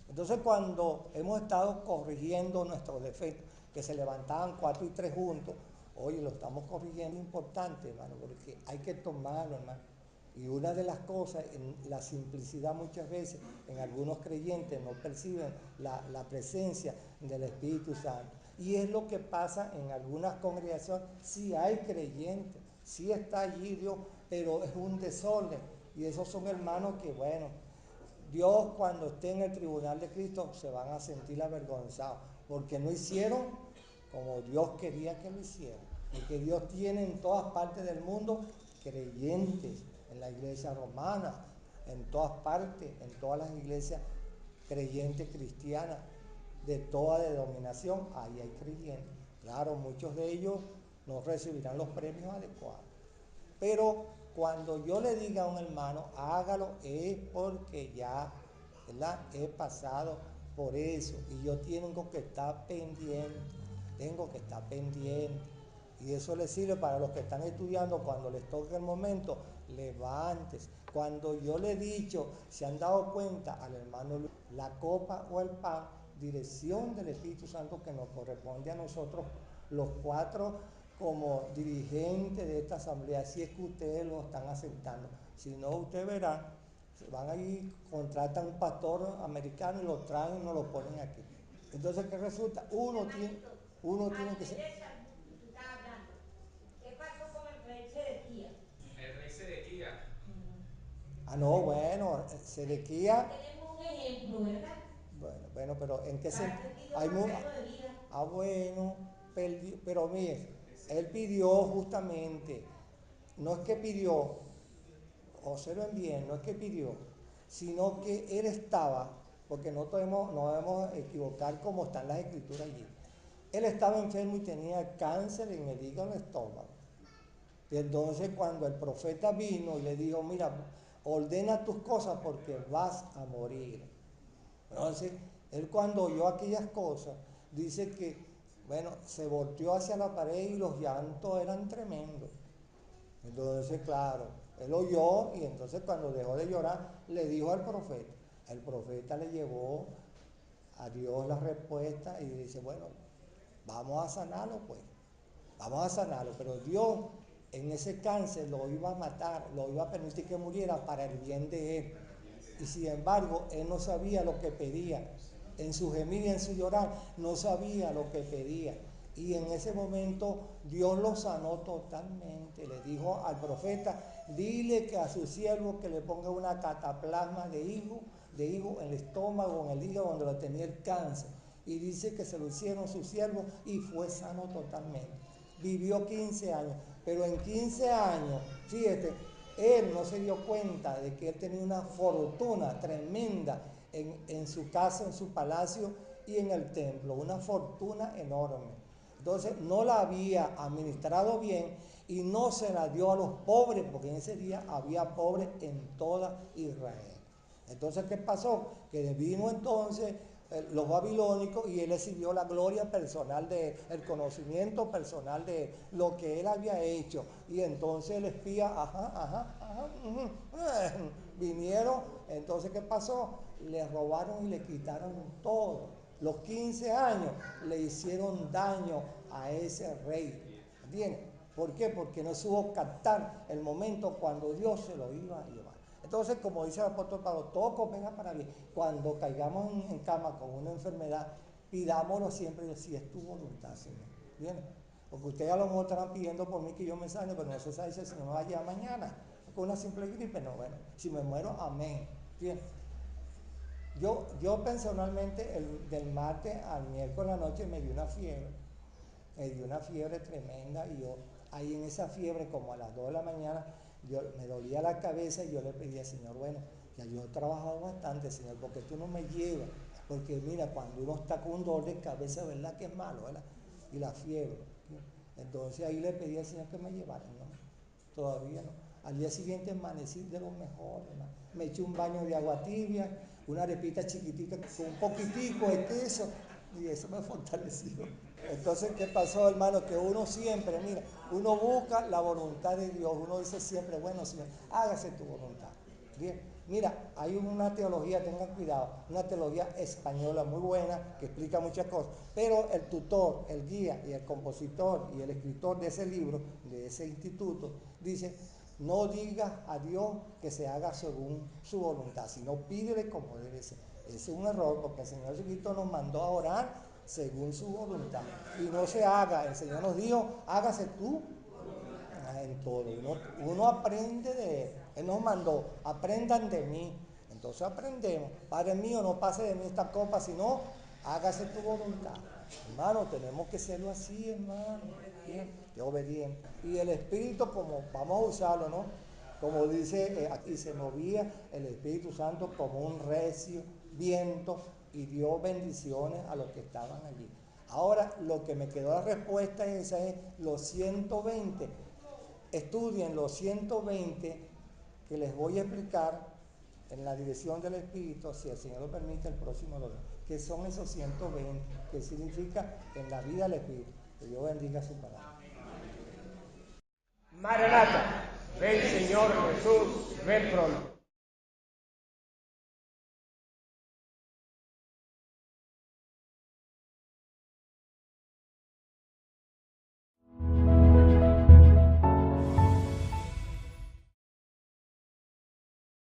Entonces, cuando hemos estado corrigiendo nuestros defectos, que se levantaban 4 y 3 juntos, oye, lo estamos corrigiendo, importante, hermano, porque hay que tomarlo, hermano. Y una de las cosas, en la simplicidad muchas veces, en algunos creyentes no perciben la presencia del Espíritu Santo. Y es lo que pasa en algunas congregaciones. Sí hay creyentes, sí está allí Dios, pero es un desorden. Y esos son hermanos que, bueno, Dios cuando esté en el tribunal de Cristo se van a sentir avergonzados, porque no hicieron como Dios quería que lo hicieran. Porque Dios tiene en todas partes del mundo creyentes, en la iglesia romana, en todas partes, en todas las iglesias creyentes cristianas, de toda denominación, ahí hay creyentes. Claro, muchos de ellos no recibirán los premios adecuados. Pero cuando yo le diga a un hermano, hágalo, es porque ya, ¿verdad? He pasado por eso y yo tengo que estar pendiente, Y eso le sirve para los que están estudiando, cuando les toque el momento, levantes. Cuando yo le he dicho, se han dado cuenta al hermano, la copa o el pan, dirección del Espíritu Santo que nos corresponde a nosotros, los 4 como dirigentes de esta asamblea, si es que ustedes lo están aceptando. Si no, ustedes verán, van allí, contratan un pastor americano y lo traen y nos lo ponen aquí. Entonces, ¿qué resulta? Uno tiene que ser... ¿Qué pasó con el rey Sedequías? El rey Sedequías. No, bueno, Sedequías... Tenemos un ejemplo, ¿verdad? Bueno, pero ¿en qué sentido? Bueno, pero mire, él pidió justamente, no es que pidió, observen bien, no es que pidió, sino que él estaba, porque no debemos equivocar como están las escrituras allí. Él estaba enfermo y tenía cáncer en el hígado y en el estómago. Y entonces cuando el profeta vino y le dijo, mira, ordena tus cosas porque vas a morir. Entonces, él cuando oyó aquellas cosas, dice que, bueno, se volteó hacia la pared y los llantos eran tremendos. Entonces, claro, él oyó y entonces cuando dejó de llorar, le dijo al profeta. El profeta le llevó a Dios la respuesta y dice, bueno, vamos a sanarlo pues. Vamos a sanarlo, pero Dios en ese cáncer lo iba a matar, lo iba a permitir que muriera para el bien de él. Y sin embargo, él no sabía lo que pedía. En su gemir y en su llorar, no sabía lo que pedía. Y en ese momento Dios lo sanó totalmente. Le dijo al profeta, dile que a su siervo que le ponga una cataplasma de higo en el estómago, en el hígado donde lo tenía el cáncer. Y dice que se lo hicieron su siervo y fue sano totalmente. Vivió 15 años, pero en 15 años, fíjate, él no se dio cuenta de que él tenía una fortuna tremenda en su casa, en su palacio y en el templo, una fortuna enorme. Entonces no la había administrado bien y no se la dio a los pobres, porque en ese día había pobres en toda Israel. Entonces, ¿qué pasó? Que vino entonces los babilónicos y él recibió la gloria personal el conocimiento personal de lo que él había hecho. Y entonces el espía, vinieron. Entonces, ¿qué pasó? Le robaron y le quitaron todo. Los 15 años le hicieron daño a ese rey. ¿Entiendes? ¿Por qué? Porque no supo captar el momento cuando Dios se lo iba a llevar. Entonces, como dice el apóstol Pablo, todo coopera para bien. Cuando caigamos en cama con una enfermedad, pidámoslo siempre si es tu voluntad, Señor. ¿Bien? Porque ustedes a lo mejor estarán pidiendo por mí que yo me sane, pero no se sabe si el Señor me va a llevar mañana. Con una simple gripe, no, bueno, si me muero, amén. Bien. Yo personalmente, del martes al miércoles a la noche me dio una fiebre tremenda, y yo ahí en esa fiebre, como a las 2 de la mañana, me dolía la cabeza, y yo le pedí al Señor, bueno, ya yo he trabajado bastante, Señor, porque tú no me llevas, porque mira, cuando uno está con un dolor de cabeza, ¿verdad que es malo, verdad? Y la fiebre. Entonces ahí le pedí al Señor que me llevara, no, todavía no. Al día siguiente amanecí de lo mejor, hermano. Me eché un baño de agua tibia, una arepita chiquitica con un poquitico de queso, y eso me fortaleció. Entonces, ¿qué pasó, hermano? Que uno siempre, mira, uno busca la voluntad de Dios, uno dice siempre, bueno, Señor, hágase tu voluntad. Bien, mira, hay una teología, tengan cuidado, una teología española muy buena que explica muchas cosas, pero el tutor, el guía y el compositor y el escritor de ese libro, de ese instituto, dice: no digas a Dios que se haga según su voluntad, sino pídele como debe ser. Ese es un error, porque el Señor Jesucristo nos mandó a orar según su voluntad. Y no se haga, el Señor nos dijo, hágase tú en todo. Uno aprende de Él. Él nos mandó, aprendan de mí. Entonces aprendemos. Padre mío, no pase de mí esta copa, sino hágase tu voluntad. Hermano, tenemos que serlo así, hermano. Bien, de obediente. Y el Espíritu, como vamos a usarlo, ¿no? Como dice aquí, se movía el Espíritu Santo como un recio viento y dio bendiciones a los que estaban allí. Ahora, lo que me quedó la respuesta esa es los 120. Estudien los 120 que les voy a explicar en la dirección del Espíritu, si el Señor lo permite, el próximo domingo. ¿Qué son esos 120? ¿Qué significa en la vida del Espíritu? Que Dios bendiga su palabra. Maranata, ven Señor Jesús, ven pronto.